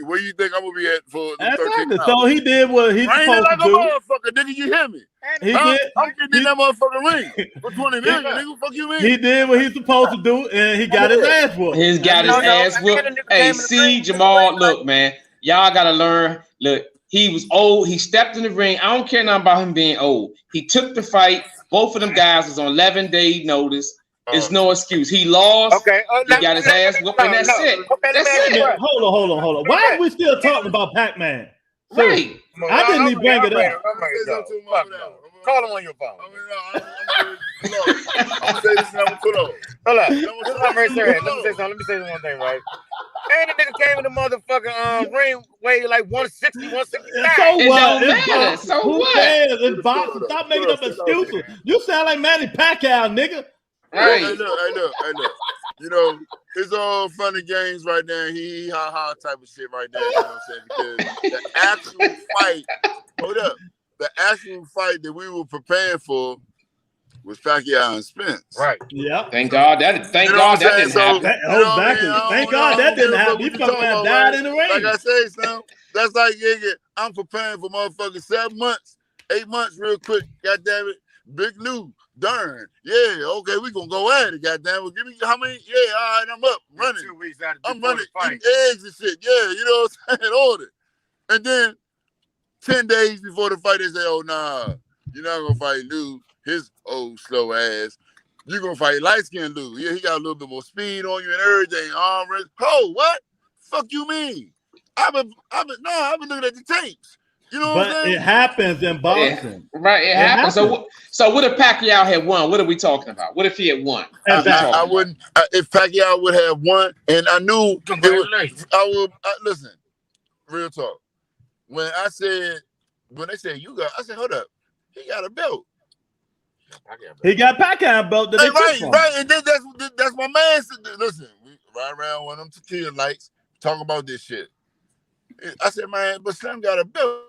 Where you think I'm gonna be at for the 13 hours? So he did what he's supposed like to do. A motherfucker, nigga, you hear me? He did. I'm getting in that motherfucking ring for $20 million. Nigga, what the fuck you mean? He did what he's supposed to do, and he got his ass whooped. He's got his ass whooped. Hey, see, Jamal, look, man, y'all gotta learn. Look, he was old. He stepped in the ring. I don't care nothing about him being old. He took the fight. Both of them guys was on 11-day notice. It's no excuse. He lost. Okay. He got his ass whooped, and that's it. Okay, that's it. Hold on. Why are we still talking about Pac-Man? Right. I didn't even bring it up. Call him on your phone. I'm say this number. Hold on. Hold up. Let me say one thing, right? And the nigga came in the motherfucking ring weighing like 160, 165. So what? So who what? cares? It's boxing. Stop making up excuses. You sound like Manny Pacquiao, nigga. Right. Hey, look. You know, it's all fun and games right now. He ha ha type of shit right now. You know what I'm saying? Because the actual fight, the actual fight that we were preparing for was Pacquiao and Spence. Right. Yeah. Thank God that didn't happen. Thank God that didn't happen. He fucking died in the ring. Like I say, son, that's like I'm preparing for motherfucking 7 months, 8 months, real quick. God damn it, Big Lou. Darn. Yeah, okay, we gonna go at it, goddamn. Well, give me how many? Yeah, all right, I'm up, running. 2 weeks out of I'm running, eating eggs and shit. Yeah, you know what I'm saying? Order. And then 10 days before the fight, they say, oh, nah, you're not gonna fight Lou, his old slow ass. You're gonna fight light-skinned Lou. Yeah, he got a little bit more speed on you and everything. Arm wrist. Oh, what? Fuck you mean? I've been looking at the tapes. You know what I'm saying? It happens in boxing. Right, it happens. So what if Pacquiao had won? What are we talking about? What if he had won? Exactly. I wouldn't. If Pacquiao would have won, and I knew, listen. Real talk. When they said I said, hold up, he got a belt. He got Pacquiao belt. Right. And then that's my man. Listen, we ride around one of them tequila lights, talk about this shit. I said, man, but Slim got a belt.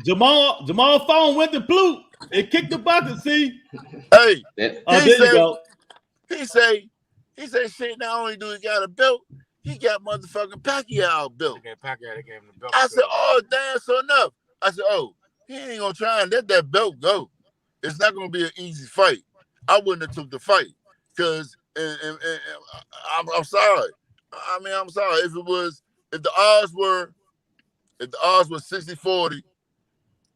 Jamal phone went to blue. It kicked the bucket. See. Hey, there you go. He say, shit. Not only do he got a belt, he got motherfucking Pacquiao belt. They gave him the belt. I said, oh damn, so enough. I said, oh, he ain't gonna try and let that belt go. It's not gonna be an easy fight. I wouldn't have took the fight because, and I'm sorry. I mean, I'm sorry if the odds were 60-40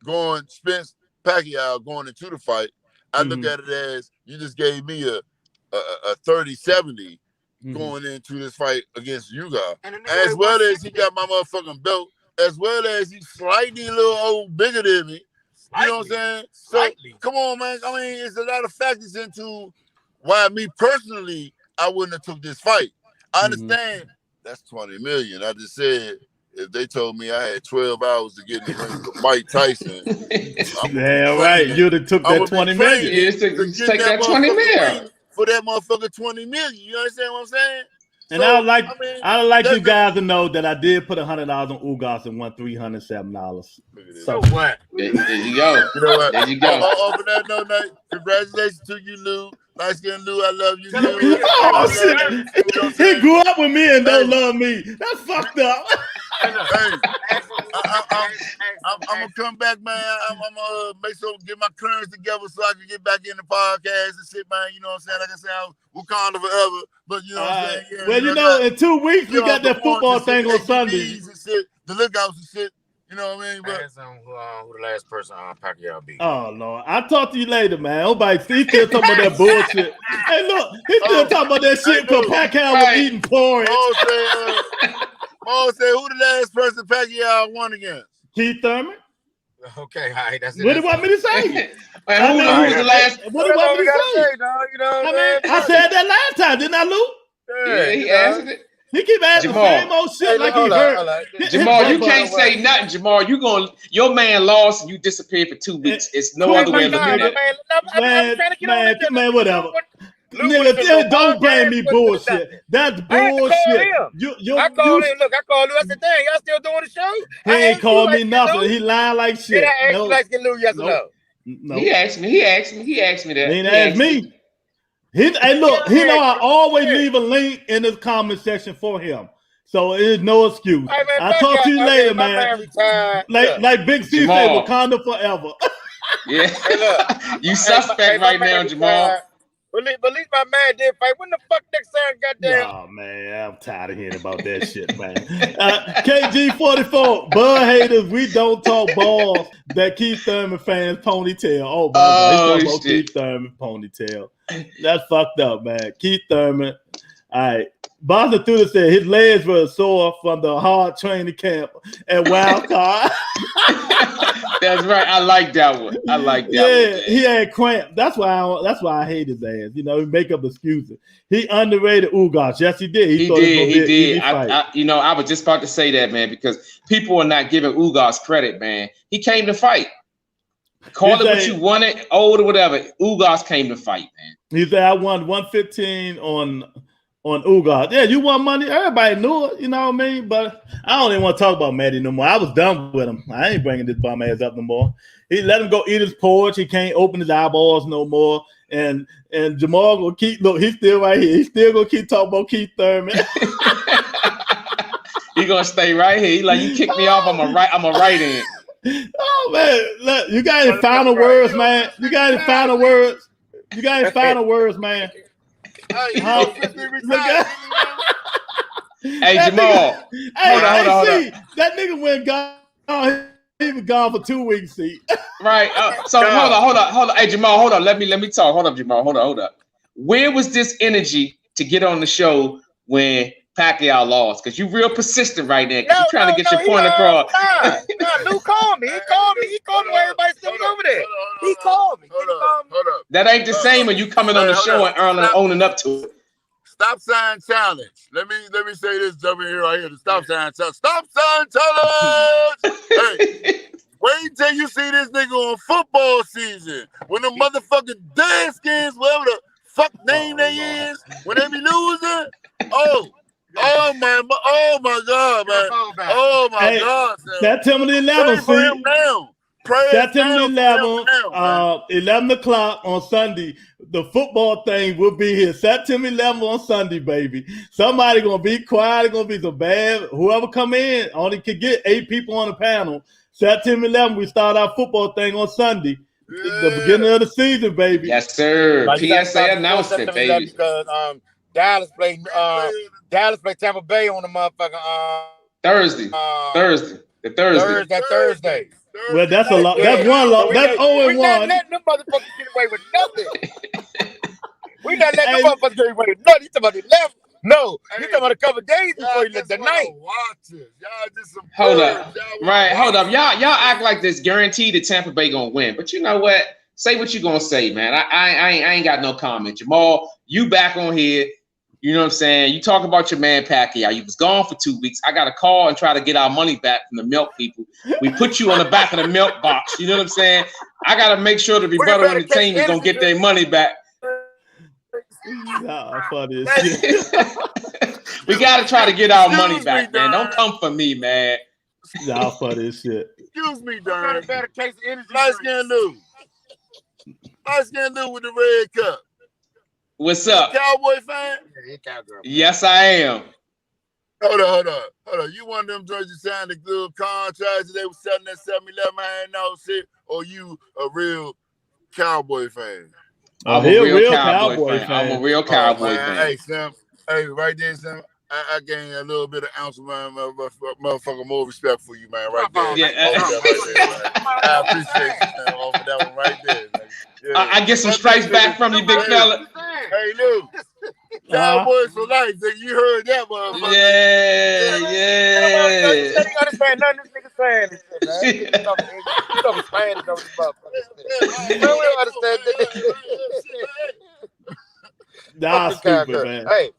going Spence Pacquiao going into the fight, I look at it as you just gave me a 30-70 going into this fight against Ugas. As well as he got my motherfucking belt, as well as he's slightly a little old bigger than me. You know what I'm saying? So come on, man. I mean, it's a lot of factors into why me personally I wouldn't have took this fight. I understand that's $20 million. I just said if they told me I had 12 hours to get in the ring with Mike Tyson, right, you'd have took that $20 million. You take that $20 million for that motherfucker $20 million. You understand what I'm saying? And I would like you guys to know that I did put $100 on Ugas and won $307. So what? There you go. You know what? There you go. Over that note, congratulations to you, Lou. Light skin Lou, I love you. Oh shit! He grew up with me and don't love me. That's fucked up. I'm gonna come back, man. I'm gonna make sure get my currency together so I can get back in the podcast and shit, man. You know what I'm saying? Like I said, we'll call it forever, but you know what I'm saying? Yeah, well, you know, in 2 weeks we got that football thing on Sunday. And shit, the lookouts and shit. You know what I mean? But Depends on who the last person Pacquiao beat. Oh Lord, I'll talk to you later, man. Nobody still talking about that bullshit. Hey, look, he still talking about that shit because Pacquiao was eating porridge. Paul said, who the last person Pacquiao won against? Keith Thurman. Okay, all right, that's it. What do you want me to say? Who was the last? What do you want me to say? You know, I said that last time, didn't I, Lou? Yeah, he asked it. He keep asking the same old shit like he heard. Jamal, you can't say nothing, Jamal. Your man lost and you disappeared for 2 weeks. It's no other way of looking at it. Man, whatever. Nigga, don't blame me bullshit. That's bullshit. I called him. Look, I called him. I said, "Dang, y'all still doing the show?" He ain't called me nothing. He lying like shit. Did I ask you like Lou? Yes or no? He asked me that. He ain't asked me. Hey, look, he know I always leave a link in the comment section for him. So it's no excuse. Hey, man, I'll talk to you later, man. Like Big C said, Wakanda forever. Yeah. Hey, look, you suspect right now, Jamal. But at least my man did fight. When the fuck next time, goddamn? Oh, man, I'm tired of hearing about that shit, man. KG44, Bud haters, we don't talk balls. That Keith Thurman fans ponytail. Oh, my God, he's talking about Keith Thurman ponytail. That's fucked up, man. Keith Thurman. All right. Boston Thuder said his legs were sore from the hard training camp at Wild Card. That's right. I like that one. Yeah, he had cramp. That's why I hate his ass. You know, he make up excuses. He underrated Ugas. Yes, he did. He did. I was just about to say that, man, because people are not giving Ugas credit, man. He came to fight. Call it what you wanted, old or whatever. Ugas came to fight, man. He said, I won 115 on Ugas. Yeah, you won money. Everybody knew it, you know what I mean? But I don't even want to talk about Maddie no more. I was done with him. I ain't bringing this bum ass up no more. He let him go eat his porridge. He can't open his eyeballs no more. And Jamal gonna keep he's still right here. He's still gonna keep talking about Keith Thurman. He gonna stay right here. He like, you kick me off, I'm a right in. Oh man, look, you got any final words, man? You got any final words? Man? Hey, Jamal. Hold on. That nigga went gone. He was gone for 2 weeks. See, right? So hold on. Hey, Jamal, hold on. Let me talk. Hold up, Jamal. Hold up. Where was this energy to get on the show when Pacquiao lost? Because you're real persistent right now. You're trying to get your point across. Lou called me. He called me while everybody still was over there. He called me. Hold up. That ain't the same when you coming on the show and owning up to it. Stop sign challenge. Let me say this over here right here. The stop sign challenge. Stop sign challenge. Hey, wait till you see this nigga on football season when the motherfucking Deadskins, whatever the fuck name they is, when they be losing. Oh my God, man. Oh my God. September the 11th. September 11th, 11 o'clock on Sunday. The football thing will be here. September 11th on Sunday, baby. Somebody gonna be quiet. It's gonna be so bad. Whoever come in only could get 8 people on the panel. September 11th, we start our football thing on Sunday. Yeah. The beginning of the season, baby. Yes, sir. PSA announced it, baby. Because Dallas played Tampa Bay on the motherfucking Thursday. Thursday. Well, that's a lot. That's one lot. That's 0-1. We not letting them motherfuckers get away with nothing. We not letting them motherfuckers get away with nothing. You talking about the left? No, you talking about a couple of days before you let the night. Hold up. Y'all act like this guaranteed that Tampa Bay gonna win. But you know what? Say what you gonna say, man. I ain't got no comment. Jamal, you back on here. You know what I'm saying? You talk about your man Pacquiao. You was gone for 2 weeks. I got to call and try to get our money back from the milk people. We put you on the back of the milk box. You know what I'm saying? I got to make sure the rebuttal entertainment is going to get their money back. Nah, funny as shit. We got to try to get our money back, man. Don't come for me, man. Nah, funny as shit. Excuse me, Darn. Nice skin Lou. Nice skin Lou with the red cup. What's up? Cowboy fan? Yes, I am. Hold on. You one of them joints that signed the good contracts that they were selling at 7-Eleven, I ain't no shit, or you a real Cowboy fan? I'm a real Cowboy fan. I'm a real Cowboy fan. Hey, Sam. Hey, right there, Sam. I gained a little bit of ounce of motherfucker more respect for you, man. Right there. Yeah, I appreciate you, man, off of that one right there. Like, yeah. I get some stripes back from you, big fella. Hey, Lou. Cowboys for life, nigga. You heard that, motherfucker. Yeah. You understand nothing this nigga saying this shit, man. You don't explain it over the motherfucker. We don't understand that. Nah, stupid, man. Hey,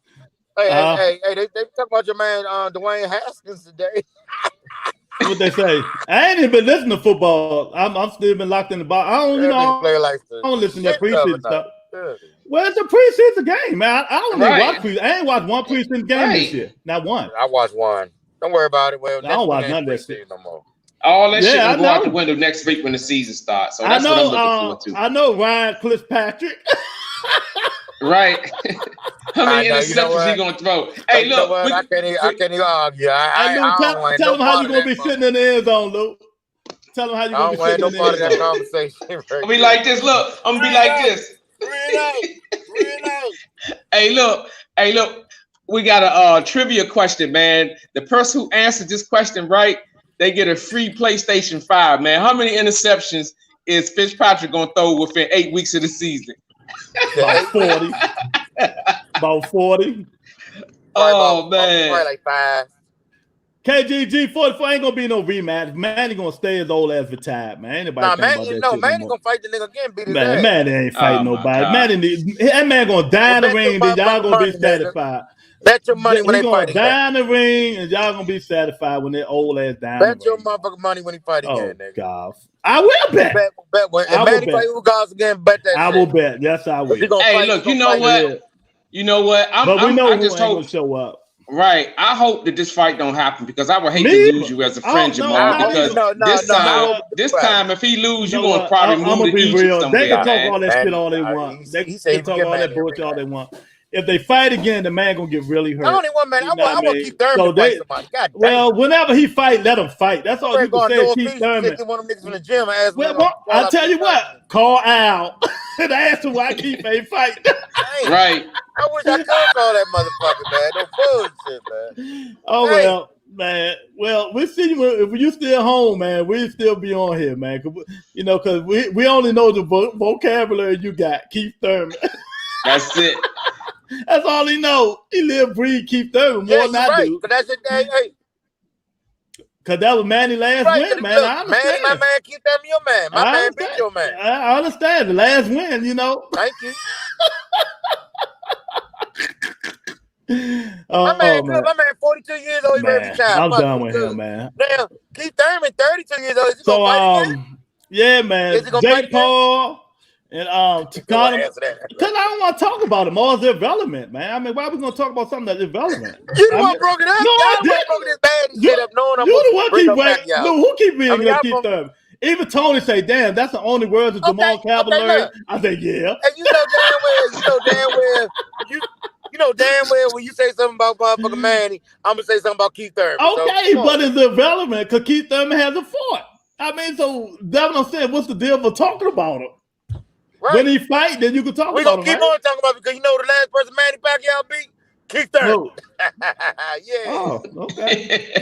they talk about your man Dwayne Haskins today. What they say? I ain't even been listening to football. I'm still been locked in the box. I don't, I don't listen to that preseason stuff. Well, it's a preseason game, man. I don't even watch preseason. I ain't watched one preseason game this year. Not one. I watched one. Don't worry about it. Well, I don't watch none of that shit no more. All that shit will go out the window next week when the season starts. So that's what I'm looking forward to. I know Ryan Fitzpatrick. Right. How many interceptions he gonna throw? Hey, look. I can't even argue. Tell him how you gonna be sitting in the end zone, Luke. Tell him how you gonna be sitting in the end zone. That conversation. I'll be like this. Look, I'm gonna be like this. Read out. Hey, look. We got a trivia question, man. The person who answered this question right, they get a free PlayStation 5, man. How many interceptions is Fitzpatrick gonna throw within 8 weeks of the season? About 40. About 40. Oh, man. Probably like 5. KGG 44 ain't gonna be no rematch. Manny gonna stay his old ass retired, man. Anybody Manny gonna fight the nigga again. Beat his ass. Manny ain't fighting nobody. That man gonna die in the ring, then y'all gonna be satisfied. Bet your money when they fight again. Die in the ring, and y'all gonna be satisfied when that old ass die. Bet your motherfucking money when he fight again, nigga. God. I will bet. Bet when Manny fight Ugas again, bet that. I will bet. Yes, I will. Hey, look, you know what? You know what? But we know who ain't gonna show up. Right. I hope that this fight don't happen because I would hate to lose you as a friend, Jamal. Because this time, if he lose, you're gonna probably move to Egypt. They can talk all that shit all they want. They can talk all that bullshit all they want. If they fight again, the man gonna get really hurt. I only one man. I want to keep Thurman fight somebody. God damn. Well, whenever he fight, let him fight. That's all you can say. Keep Thurman. One of them niggas from the gym and ask I tell you what, call Al and ask him why Keith ain't fight. Right. I wish I could call that motherfucker, man. No bullshit, man. Oh well, man. Well, we see you if you still home, man. We still be on here, man. Because we only know the vocabulary you got, Keith Thurman. That's it. That's all he know. He live, breathe, Keith Thurman more than I do. But that's it, hey. Cause that was Manny last win, man. I understand. Manny, my man, Keith Thurman, your man. My man beat your man. I understand the last win, Thank you. My man 42 years old. He ready to retire. I'm done with him, man. Damn, Keith Thurman, 32 years old. Is he so gonna fight again? Yeah, man. Jake Paul. And because I don't want to talk about him. All is irrelevant, man. I mean, why are we going to talk about something that's irrelevant? You the one broke it up. No, I didn't. Broke this bad shit up. You the one keep breaking. No, who keep bringing up Keith Thurman? Even Tony say, "Damn, that's the only words of Jamal Cavalier." I say, "Yeah." And you know damn well when you say something about motherfucking Manny, I'm gonna say something about Keith Thurman. Okay, but it's irrelevant because Keith Thurman has a fort. I mean, so that's what I'm saying. What's the deal for talking about him? Right. When he fight, then you can talk about him. We're going to keep on talking about it because you know the last person Manny Pacquiao beat? Keith Thurman. No. Yeah. Oh, okay.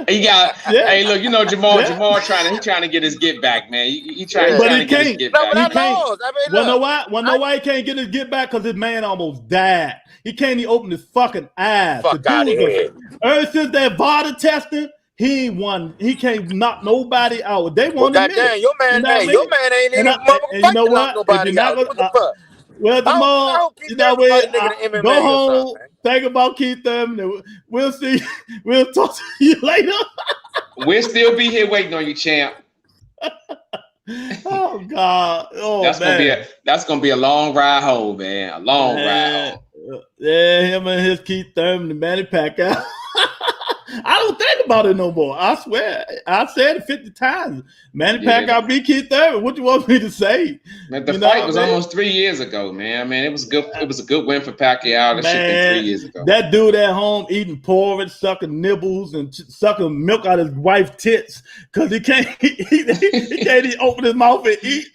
Yeah. Hey, look, Jamal trying to get his get back, man. He trying to get his get back. He can't. Know why he can't get his get back? Because his man almost died. He can't even open his fucking eyes. Fuck out of here. Ever since that VADA testing, he ain't won. He can't knock nobody out. They won the goddamn, your man ain't in the motherfucking fight to knock nobody out. What the fuck? Well, Jamal, go home, think about Keith Thurman. We'll see. We'll talk to you later. We'll still be here waiting on you, champ. Oh God! Oh, that's gonna be a long ride home, man. A long ride home. Yeah, him and his Keith Thurman, the Manny Pacquiao. I don't think about it no more. I swear. I said it 50 times. Manny Yeah. Pacquiao beat Keith Thurman. What you want me to say? Man, the You know fight what was I mean? almost 3 years ago, man. I mean, it was good. It was a good win for Pacquiao. That shit been 3 years ago. That dude at home eating porridge, sucking nibbles, and sucking milk out of his wife's tits because he can't open his mouth and eat.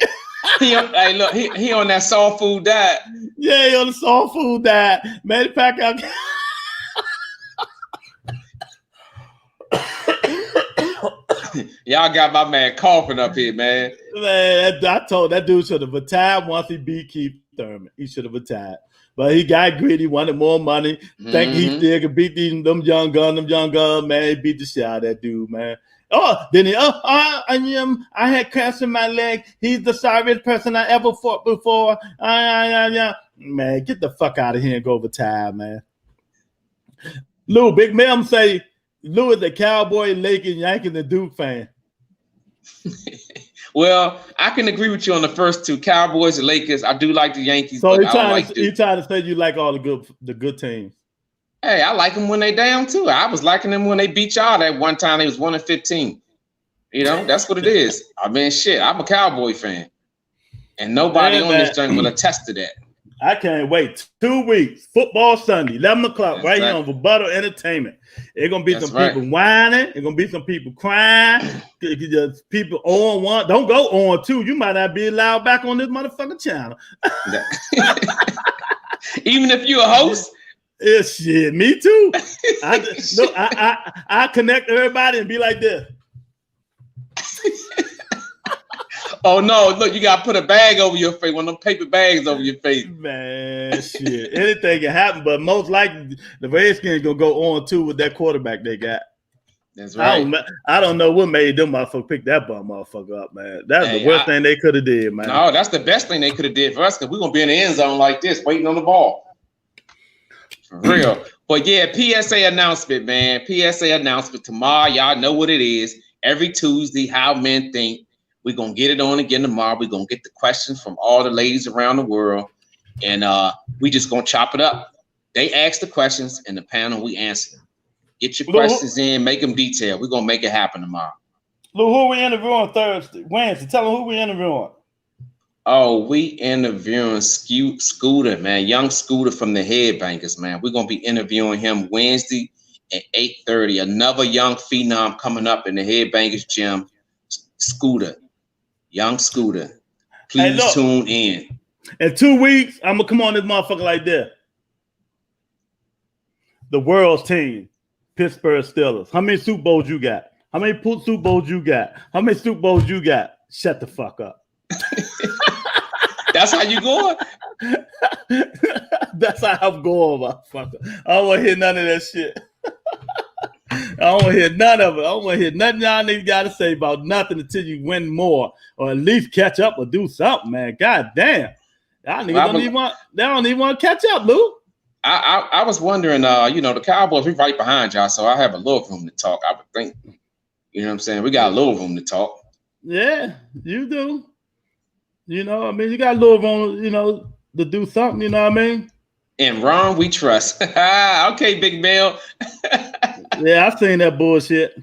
Hey, look, he on that soft food diet. Yeah, he on the soft food diet. Manny Pacquiao. Y'all got my man coughing up here, man. Man, I told that dude should have retired once he beat Keith Thurman. He should have retired. But he got greedy, wanted more money. Think he still could beat them young guns, man. He beat the shit out of that dude, man. Oh, then I had cancer in my leg. He's the sorriest person I ever fought before. Man, get the fuck out of here and go retire, man. Lou, Big Mem say Lou is a Cowboy, Lakers, Yankees, and Duke fan. Well, I can agree with you on the first two, Cowboys and Lakers. I do like the Yankees, So but I don't like Duke. he trying to say you like all the good teams. Hey, I like them when they down too. I was liking them when they beat y'all that one time. They was 1-15. You know, that's what it is. I mean, shit, I'm a Cowboy fan, and nobody on this joint will attest to that. I can't wait. 2 weeks. Football Sunday, 11 o'clock, That's right right. here on Vibrato Entertainment. It's going to be That's some right. people whining. It's going to be some people crying. Just people on one. Don't go on two. You might not be allowed back on this motherfucking channel. Even if you're a host? Yeah, shit. Me too. I connect everybody and be like this. Oh no! Look, you gotta put a bag over your face. One of them paper bags over your face. Man, shit. Anything can happen, but most likely the Redskins gonna go on too with that quarterback they got. That's right. I don't know what made them motherfucker pick that bum motherfucker up, man. That's the worst thing they could have did, man. No, that's the best thing they could have did for us because we're gonna be in the end zone like this, waiting on the ball. For real. But yeah, PSA announcement, man. PSA announcement tomorrow. Y'all know what it is. Every Tuesday, How Men Think. We're going to get it on again tomorrow. We're going to get the questions from all the ladies around the world. And we just going to chop it up. They ask the questions and the panel, we answer them. Get your questions in, make them detailed. We're going to make it happen tomorrow. Lou, who we interviewing Wednesday? Tell them who we interviewing. Oh, we interviewing Scooter, man. Young Scooter from the Headbangers, man. We're going to be interviewing him Wednesday at 8:30. Another young phenom coming up in the Headbangers gym. Scooter. Young Scooter. Please tune in. In 2 weeks, I'm going to come on this motherfucker like this. The world's team, Pittsburgh Steelers. How many Super Bowls you got? How many Super Bowls you got? How many Super Bowls you got? Shut the fuck up. That's how you going? That's how I'm going, motherfucker. I don't want to hear none of that shit. I don't want to hear none of it. I don't want to hear nothing y'all niggas got to say about nothing until you win more or at least catch up or do something, man. God damn. Y'all niggas they don't even want to catch up, Lou. I was wondering, the Cowboys, we right behind y'all, so I have a little room to talk, I would think. You know what I'm saying? We got a little room to talk. Yeah, you do. You got a little room, to do something, you know what I mean? And Ron, we trust. Okay, Big Bill. Yeah, I seen that bullshit.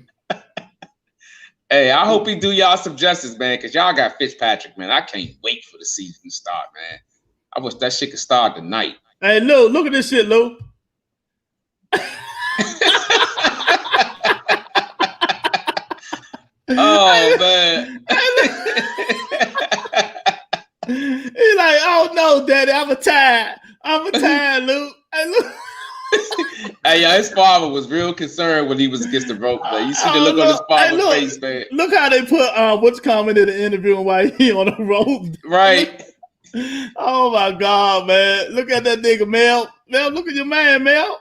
Hey, I hope he do y'all some justice, man, because y'all got Fitzpatrick, man. I can't wait for the season to start, man. I wish that shit could start tonight. Hey, Lou, look at this shit, Lou. Oh, man. He's like, oh, no, Daddy, I'm tired, Lou. Hey, Lou. Hey, yo, his father was real concerned when he was against the rope, man. You see the look on his father's face, man. Look how they put what's coming in the interview while he on the rope. Right. Oh, my God, man. Look at that nigga, Mel. Mel, look at your man, Mel.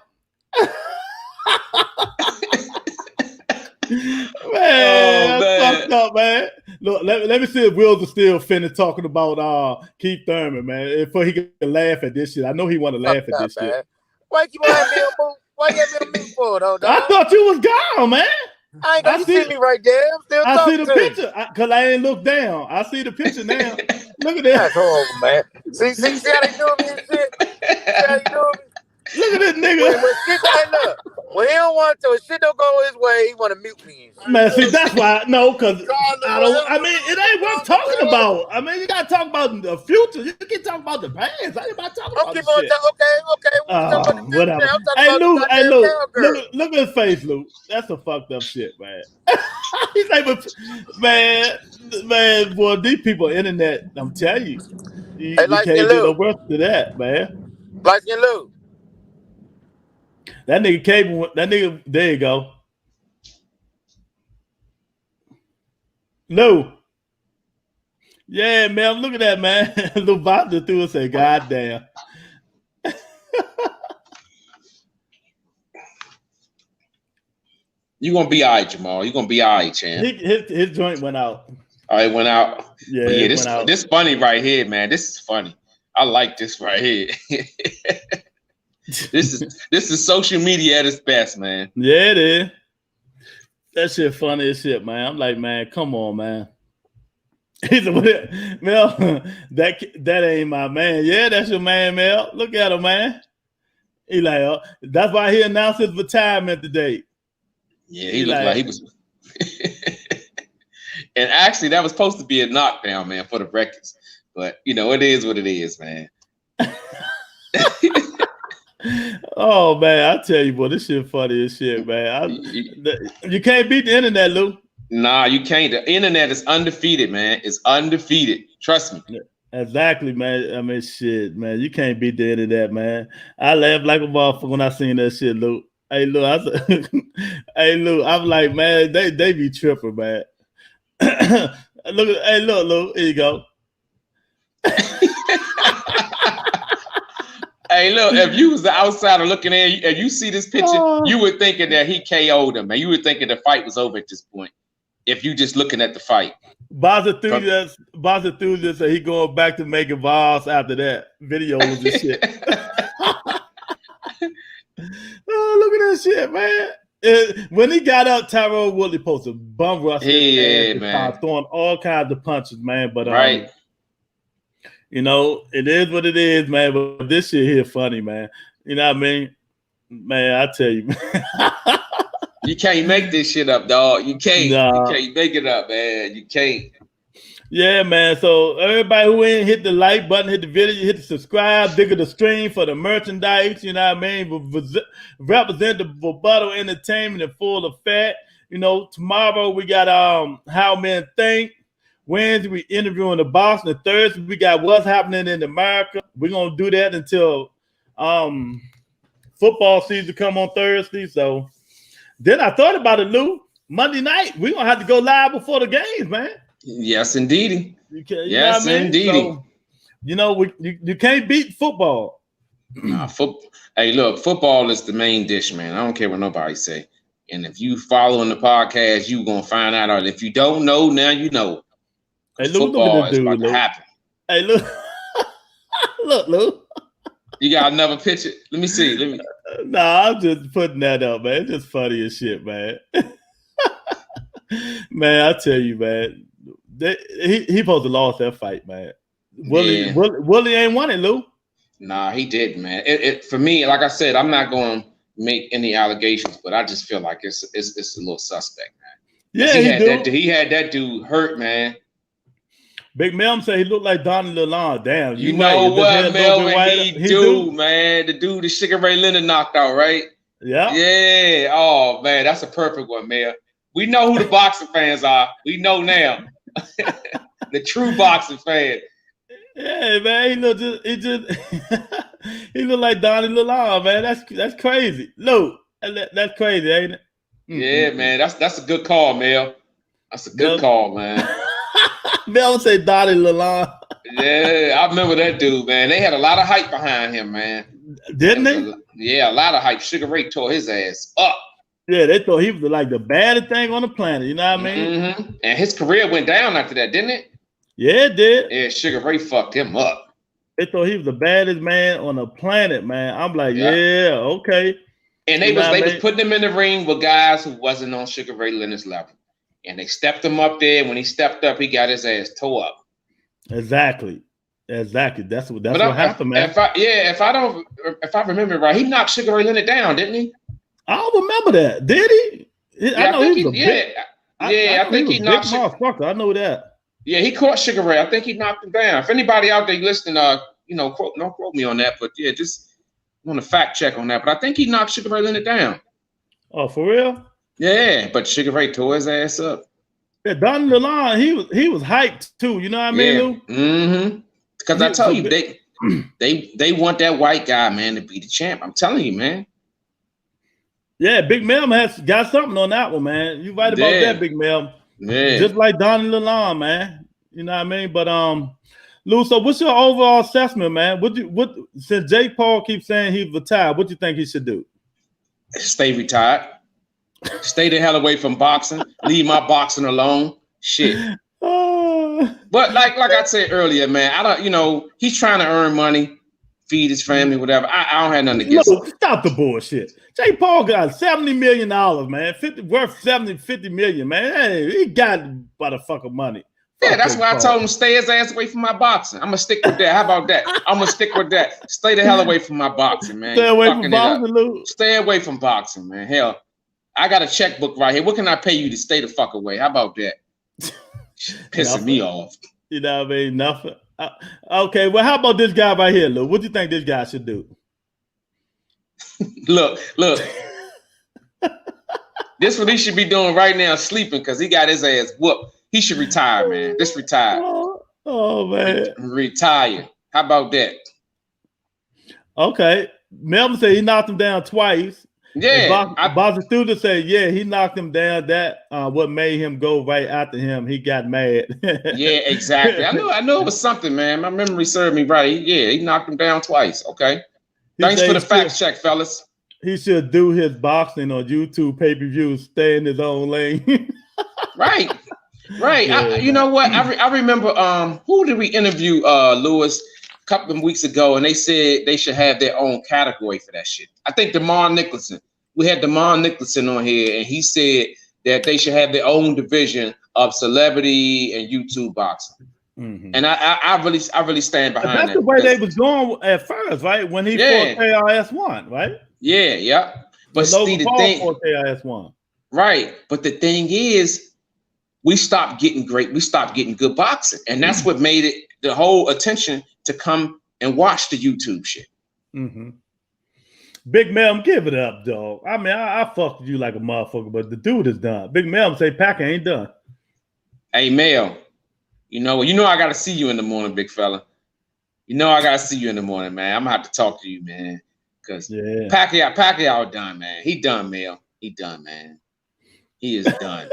Man, that's fucked up, man. Look, let me see if Wills is still finna talking about Keith Thurman, man. If he can laugh at this shit. I know he want to laugh at this shit. Why you have me on move? Why you have me on move for, though, dog? I thought you was gone, man. I ain't got to see me right there. I'm still I talking see the picture because I ain't looked down. I see the picture now. Look at that. That's horrible, man. See how they doing me and shit? See how they doing me? Look at this nigga. Look, when he don't want to. Shit don't go his way. He want to mute me. Man, see, that's why. No, because I mean, it ain't worth talking about. I mean, you gotta talk about the future. You can talk about the past. I ain't about talking about the shit. Okay. Whatever. Hey, look at his face, Lou. That's a fucked up shit, man. He's like, man, boy, these people internet. I'm telling you, you can't do no worse to that, man. Light skin Lou. That nigga cable. That nigga. There you go. Lou. Yeah, man. Look at that, man. Lou Bob just threw and say, "God damn." You gonna be all right, Jamal. You gonna be all right, champ. His joint went out. Oh, it went out. Yeah, this funny right here, man. This is funny. I like this right here. This is social media at its best, man. Yeah, it is. That shit funny as shit, man. I'm like, man, come on, man. He's Mel, that ain't my man. Yeah, that's your man, Mel. Look at him, man. He like, oh, that's why he announced his retirement today. Yeah, he looked like he was. And actually, that was supposed to be a knockdown, man, for the records. But you know, it is what it is, man. Oh man, I tell you, boy, this shit funny as shit, man. You can't beat the internet, Lou. Nah, you can't. The internet is undefeated, man. It's undefeated. Trust me. Exactly, man. I mean, shit, man. You can't beat the internet, man. I laughed like a motherfucker when I seen that shit, Lou. Hey, Lou, hey, Lou, I'm like, man, they be tripping, man. Look, Lou, here you go. Hey, look, if you was the outsider looking in and you see this picture, you were thinking that he KO'd him, man. You were thinking the fight was over at this point. If you just looking at the fight. Baza threw this, and he going back to making balls after that videos and shit. Oh, look at that shit, man. When he got up, Tyrone Woodley posted bum rush. Yeah, man. Throwing all kinds of punches, man. But right. You know, it is what it is, man. But this shit here funny, man. You know what I mean? Man, I tell you, man. You can't make this shit up, dog. You can't. Nah. You can't make it up, man. You can't. Yeah, man. So everybody who ain't hit the like button, hit the video, hit the subscribe, dig the stream for the merchandise. You know what I mean? Represent the rebuttal entertainment in full effect. You know, tomorrow we got How Men Think. Wednesday we interviewing the Boston. Thursday we got what's happening in America. We're gonna do that until football season come on Thursday. So then I thought about it, Lou. Monday night we're gonna have to go live before the games, man. Yes, indeedy. Yes, indeedy. So, you know, you can't beat football. Nah, hey, look, football is the main dish, man. I don't care what nobody say. And if you following the podcast, you gonna find out. Or if you don't know, now you know. Hey, Lou, look at this dude, Lou. Happen. Hey, look, look, Lou. You got another picture? Let me see. Nah, I'm just putting that up, man. It's just funny as shit, man. Man, I tell you, man. He supposed to lost that fight, man. Willie ain't won it, Lou. Nah, he didn't, man. For me, like I said, I'm not going to make any allegations, but I just feel like it's a little suspect, man. Yeah, he had that dude hurt, man. Big Mel say he looked like Donnie Lalonde. Damn, you know what, Melvin? He do, man. The dude that Sugar Ray Leonard knocked out, right? Yeah. Yeah. Oh man, that's a perfect one, man. We know who the boxing fans are. We know now. The true boxing fan. Yeah, man. He look like Donnie Lalonde, man. That's crazy. Lou, that's crazy, ain't it? Yeah, man. That's a good call, Mel. That's a good call, man. Mel say Donnie Lalonde. Yeah, I remember that dude, man. They had a lot of hype behind him, man. Didn't they? Yeah, a lot of hype. Sugar Ray tore his ass up. Yeah, they thought he was like the baddest thing on the planet. You know what I mean? Mm-hmm. And his career went down after that, didn't it? Yeah, it did. Yeah, Sugar Ray fucked him up. They thought he was the baddest man on the planet, man. I'm like, yeah okay. And they was putting him in the ring with guys who wasn't on Sugar Ray Leonard's level. And they stepped him up there. When he stepped up, he got his ass tore up. Exactly. That's what happened, man. If I remember right, he knocked Sugar Ray Leonard down, didn't he? I don't remember that. Did he? I know he was a big. I think he knocked motherfucker. I know that. Yeah, he caught Sugar Ray. I think he knocked him down. If anybody out there listening, don't quote me on that, but yeah, just want to fact check on that. But I think he knocked Sugar Ray Leonard down. Oh, for real? Yeah, but Sugar Ray tore his ass up. Yeah, Don DeLon, he was hyped too. You know what I mean, Lou? Mm-hmm. Because I tell you, they want that white guy, man, to be the champ. I'm telling you, man. Yeah, Big Mel has got something on that one, man. You right about that, Big Mel. Yeah. Just like Donnie DeLon, man. You know what I mean? But Lou, so what's your overall assessment, man? What since Jake Paul keeps saying he's retired, what do you think he should do? Stay retired. Stay the hell away from boxing. Leave my boxing alone. Shit. But like I said earlier, man, I don't, he's trying to earn money, feed his family, whatever. I don't have nothing against him. Stop the bullshit. Jake Paul got $70 million, man. Worth 50 million, man. Hey, he got motherfucking money. Yeah, that's why I told him stay his ass away from my boxing. I'm gonna stick with that. How about that? I'm gonna stick with that. Stay the hell away from my boxing, man. Stay away from boxing, Lou. Stay away from boxing, man. Hell, I got a checkbook right here. What can I pay you to stay the fuck away? How about that? Pissing me off. You know what I mean? Nothing. Okay, well, how about this guy right here, Lou? What do you think this guy should do? Look. This what he should be doing right now, sleeping, because he got his ass whooped. He should retire, man. Just retire. Oh man. Retire. How about that? Okay. Melvin said he knocked him down twice. Yeah. Boston Student said, yeah, he knocked him down. That what made him go right after him. He got mad. Yeah, exactly. I know it was something, man. My memory served me right. Yeah, he knocked him down twice. Okay. Thanks for the fact check, fellas. He should do his boxing on YouTube pay-per-view, stay in his own lane. Right. Yeah, you know what? I remember who did we interview, Lewis, a couple of weeks ago, and they said they should have their own category for that shit. I think DeMar Nicholson. We had DeMar Nicholson on here, and he said that they should have their own division of celebrity and YouTube boxing. Mm-hmm. And I really stand behind that. That's the way they was going at first, right? When he fought KRS-One, right? Yeah. But see, the thing fought KRS-One. Right. But the thing is, we stopped getting good boxing. And that's what made it the whole attention to come and watch the YouTube shit. Mm-hmm. Big Mel, give it up, dog. I mean, I fucked you like a motherfucker, but the dude is done. Big Mel say Packer ain't done. Hey, Mel, you know I got to see you in the morning, big fella. You know I got to see you in the morning, man. I'm going to have to talk to you, man. Because Pacquiao done, man. He done, Mel. He done, man. He is done.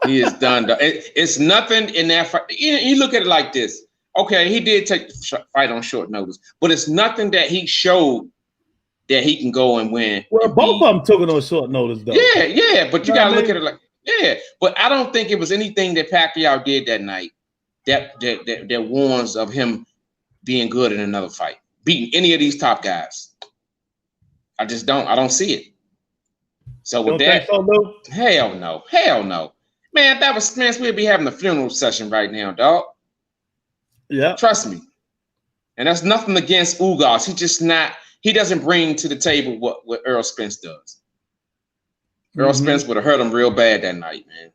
He is done. It's nothing in that fight. You look at it like this. Okay, he did take the fight on short notice, but it's nothing that he showed that he can go and win. Well, both of them took it on short notice, though. Yeah, but you got to look at it like, but I don't think it was anything that Pacquiao did that night that warns of him being good in another fight, beating any of these top guys. I just don't. I don't see it. So with that, hell no. Man, that was we'd be having a funeral session right now, dog. Yeah. Trust me. And that's nothing against Ugas. He doesn't bring to the table what Earl Spence does. Earl Spence would have hurt him real bad that night, man.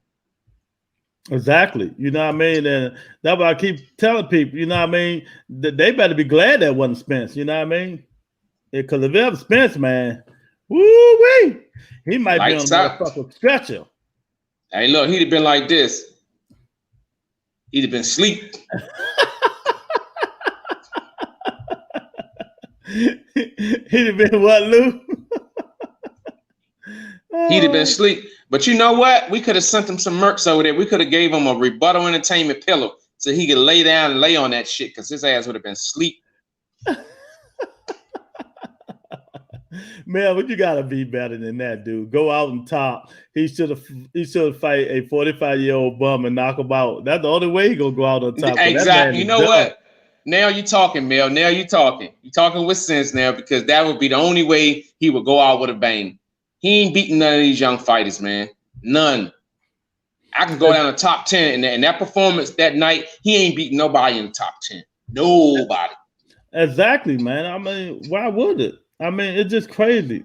Exactly. You know what I mean? And that's what I keep telling people, you know what I mean? They better be glad that wasn't Spence, you know what I mean? Because if it was Spence, man, woo-wee, he might be on a motherfucking stretcher. Hey, look, he'd have been like this. He'd have been asleep. He'd have been what, Lou? He'd have been asleep. But you know what? We could have sent him some mercs over there. We could have gave him a rebuttal entertainment pillow so he could lay down and lay on that shit because his ass would have been asleep. Man, but you gotta be better than that, dude. Go out and top. He should have fight a 45-year-old bum and knock him out. That's the only way he gonna go out on top. Exactly. You know what? Now you're talking, Mel. Now you're talking. You're talking with sense now because that would be the only way he would go out with a bang. He ain't beating none of these young fighters, man. None. I can go down the top 10 and that performance that night, he ain't beating nobody in the top 10. Nobody. Exactly, man. I mean, why would it? I mean, it's just crazy.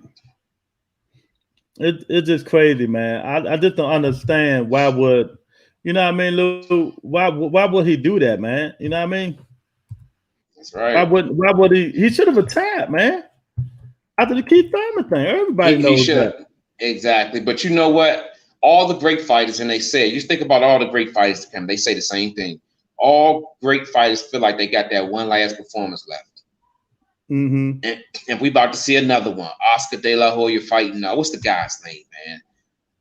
It's just crazy, man. I just don't understand why would you know what I mean, Lou? Why would he do that, man? You know what I mean? That's right. Why would he should have retired, man? After the Keith Thurman thing. Everybody He knows should that. have exactly. But you know what? All the great fighters, and they say, you think about all the great fighters to come, they say the same thing. All great fighters feel like they got that one last performance left. Mm-hmm. And we about to see another one. Oscar De La Hoya fighting. What's the guy's name, man?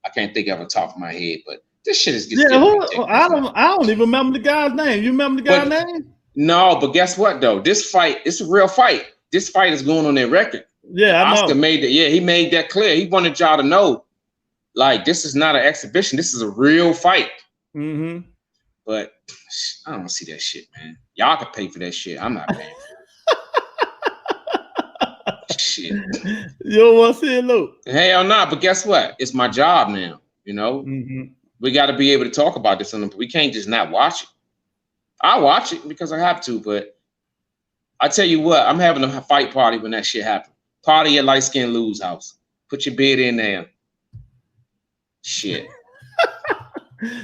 I can't think of it off the top of my head, but this shit is getting ridiculous. I don't even remember the guy's name. You remember the guy's name? No, but guess what though? This fight, it's a real fight. This fight is going on their record. Yeah, I Oscar know. made it. Yeah, he made that clear. He wanted y'all to know, like, this is not an exhibition. This is a real fight. Mm-hmm. But I don't see that shit, man. Y'all can pay for that shit. I'm not paying for it. Shit. You don't want to see it, Luke? Hell no. But guess what? It's my job now. You know, we got to be able to talk about this. We can't just not watch it. I watch it because I have to. But I tell you what, I'm having a fight party when that shit happens. Party at Light Skin Lou's house. Put your bid in there. Shit.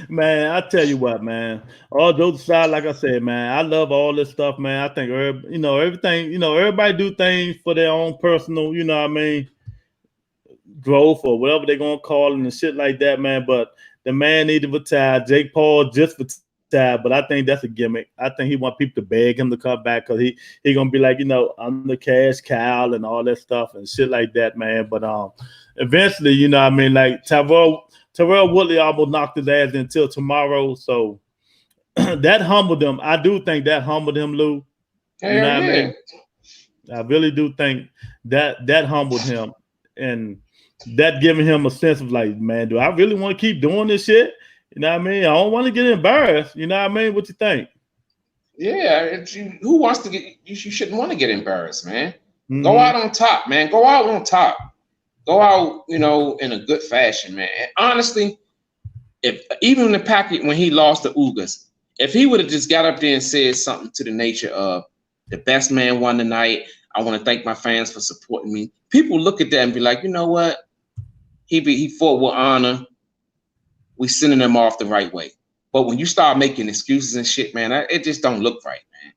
Man, I tell you what, man. All jokes aside, like I said, man, I love all this stuff, man. I think everything, everybody do things for their own personal, you know what I mean, growth or whatever they're gonna call it and shit like that, man. But the man need to retire. Jake Paul just retired, but I think that's a gimmick. I think he want people to beg him to come back because he gonna be like, I'm the cash cow and all that stuff and shit like that, man. But eventually, you know what I mean, like Terrell Woodley almost knocked his ass until tomorrow, so that humbled him. I do think that humbled him, Lou. You know what I mean? I really do think that humbled him, and that giving him a sense of like, man, do I really want to keep doing this shit? You know what I mean? I don't want to get embarrassed. You know what I mean? What you think? Yeah, who wants to get? You shouldn't want to get embarrassed, man. Mm-hmm. Go out on top, man. Go out on top. Go out, in a good fashion, man. And honestly, if even in the packet when he lost to Ugas, if he would have just got up there and said something to the nature of the best man won tonight, I want to thank my fans for supporting me. People look at that and be like, you know what? He fought with honor. We sending him off the right way. But when you start making excuses and shit, man, it just don't look right, man.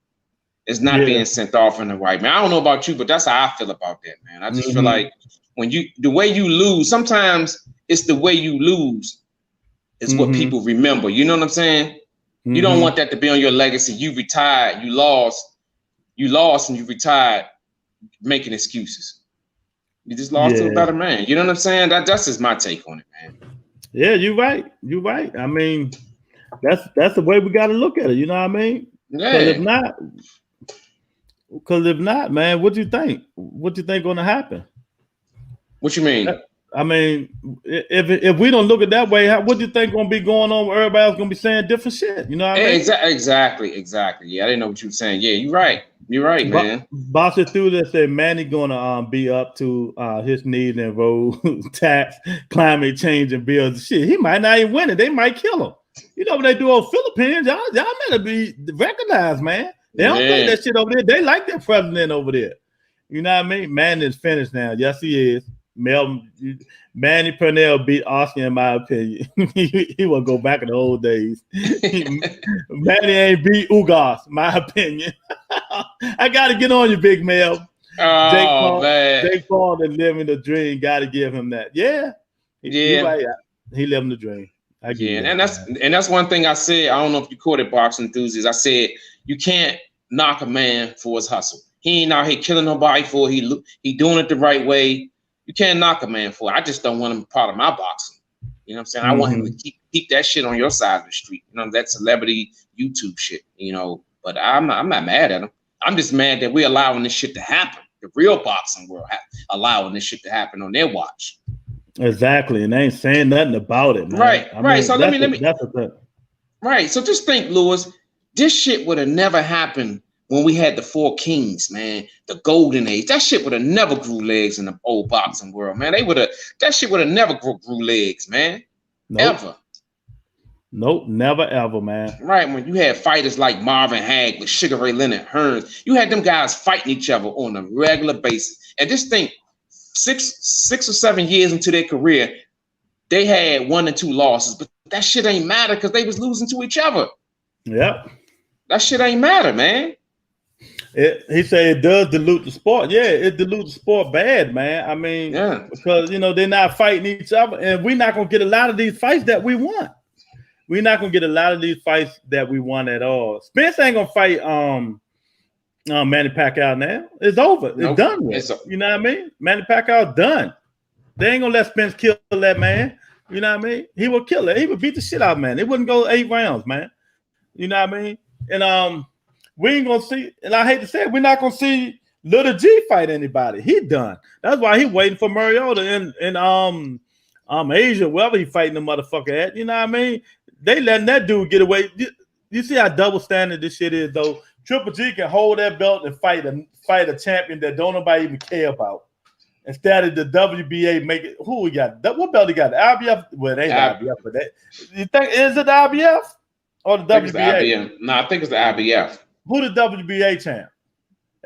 It's not being sent off in the right, man. I don't know about you, but that's how I feel about that, man. I just feel like the way you lose, sometimes it's the way you lose is what people remember. You know what I'm saying? You don't want that to be on your legacy. You retired, you lost, and you retired making excuses. You just lost to a better man. You know what I'm saying? That's just my take on it, man. Yeah, you're right. You're right. I mean, that's the way we got to look at it. You know what I mean? Yeah. Because if not, man, what do you think? What do you think going to happen? What you mean? I mean, if we don't look at it that way, what do you think going to be going on? Where everybody's going to be saying different shit. You know what I mean? Exactly. Yeah, I didn't know what you were saying. Yeah, you're right. You're right, man. Bossy through this said Manny going to be up to his knees in road tax, climate change, and bills. Shit, he might not even win it. They might kill him. You know what they do on Philippines? Y'all better be recognized, man. They don't play that shit over there. They like their president over there. You know what I mean? Manny is finished now. Yes, he is. Manny Purnell beat Oscar in my opinion. he will go back in the old days. Manny ain't beat Ugas, my opinion. I gotta get on you, Big Mel. Oh, man. Jake Paul is living the dream. Gotta give him that. Yeah. Right. He living the dream. And that's one thing I said. I don't know if you caught it, Box Enthusiast. I said you can't knock a man for his hustle. He ain't out here killing nobody for it. He doing it the right way. You can't knock a man for it. I just don't want him part of my boxing. You know what I'm saying? I want him to keep that shit on your side of the street. That celebrity YouTube shit, But I'm not mad at him. I'm just mad that we're allowing this shit to happen. The real boxing world allowing this shit to happen on their watch. Exactly. And they ain't saying nothing about it, man. Right. So let me. Right. So just think, Lewis, this shit would have never happened when we had the four kings, man, the golden age. That shit would have never grew legs in the old boxing world, man. That shit would have never grew legs, man. Ever. Nope, never ever, man. Right, when you had fighters like Marvin Hagler, Sugar Ray Leonard, Hearns, you had them guys fighting each other on a regular basis. And just think, six or 7 years into their career, they had 1 and 2 losses, but that shit ain't matter because they was losing to each other. Yep. That shit ain't matter, man. He said it does dilute the sport. Yeah, it dilutes the sport bad, man. I mean, because they're not fighting each other, and we're not gonna get a lot of these fights that we want. We're not gonna get a lot of these fights that we want at all. Spence ain't gonna fight Manny Pacquiao now. It's over. It's done with. You know what I mean? Manny Pacquiao done. They ain't gonna let Spence kill that man. You know what I mean? He would kill it. He would beat the shit out of man. It wouldn't go 8 rounds, man. You know what I mean? And we ain't gonna see, and I hate to say it, we're not gonna see Little G fight anybody. He done. That's why he waiting for Mariota in Asia, wherever he fighting the motherfucker at. You know what I mean? They letting that dude get away. You see how double standard this shit is, though. Triple G can hold that belt and fight a champion that don't nobody even care about. Instead of the WBA make it. Who we got? What belt he got? The IBF? Well, it ain't the IBF, but that. You think is it the IBF or the WBA? No, I think it's the IBF. Who the WBA champ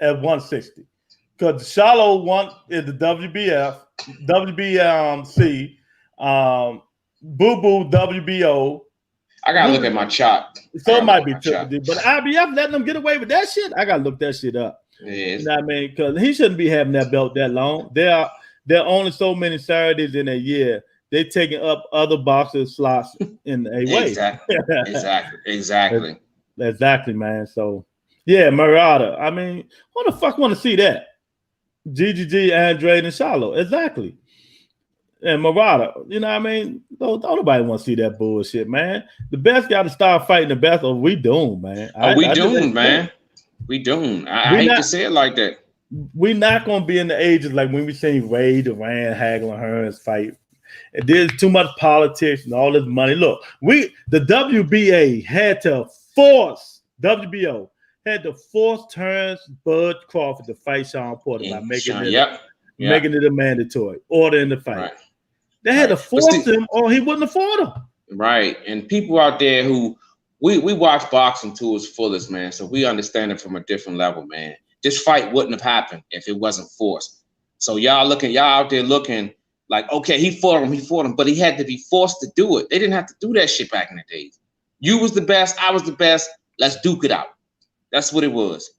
at 160? Because Charlo one is the WBF, WBC, Boo Boo WBO. I gotta look at my chart. So it might be Triple D, but IBF letting them get away with that shit. I gotta look that shit up. Yes. You know what I mean? Because he shouldn't be having that belt that long. There are only so many Saturdays in a year. They taking up other boxers' slots in a way. Exactly. Exactly, man. So yeah, Murata. I mean, who the fuck want to see that? GGG, Andre, and Charlo. Exactly. And Murata. You know what I mean? Don't nobody want to see that bullshit, man. The best got to start fighting the best, or we doomed, man. We doomed, man. We doomed. I hate to say it like that. We're not gonna be in the ages like when we seen Ray, Duran, Hagler, and Hearns fight. There's too much politics and all this money. Look, the WBA had to force WBO had to force Terrence Bud Crawford to fight Sean Porter by making it a mandatory order in the fight. Right. They had to force him, or he wouldn't afford him. Right, and people out there who we watch boxing to its fullest, man. So we understand it from a different level, man. This fight wouldn't have happened if it wasn't forced. So y'all out there looking like, okay, he fought him, but he had to be forced to do it. They didn't have to do that shit back in the days. You was the best, I was the best. Let's duke it out. That's what it was.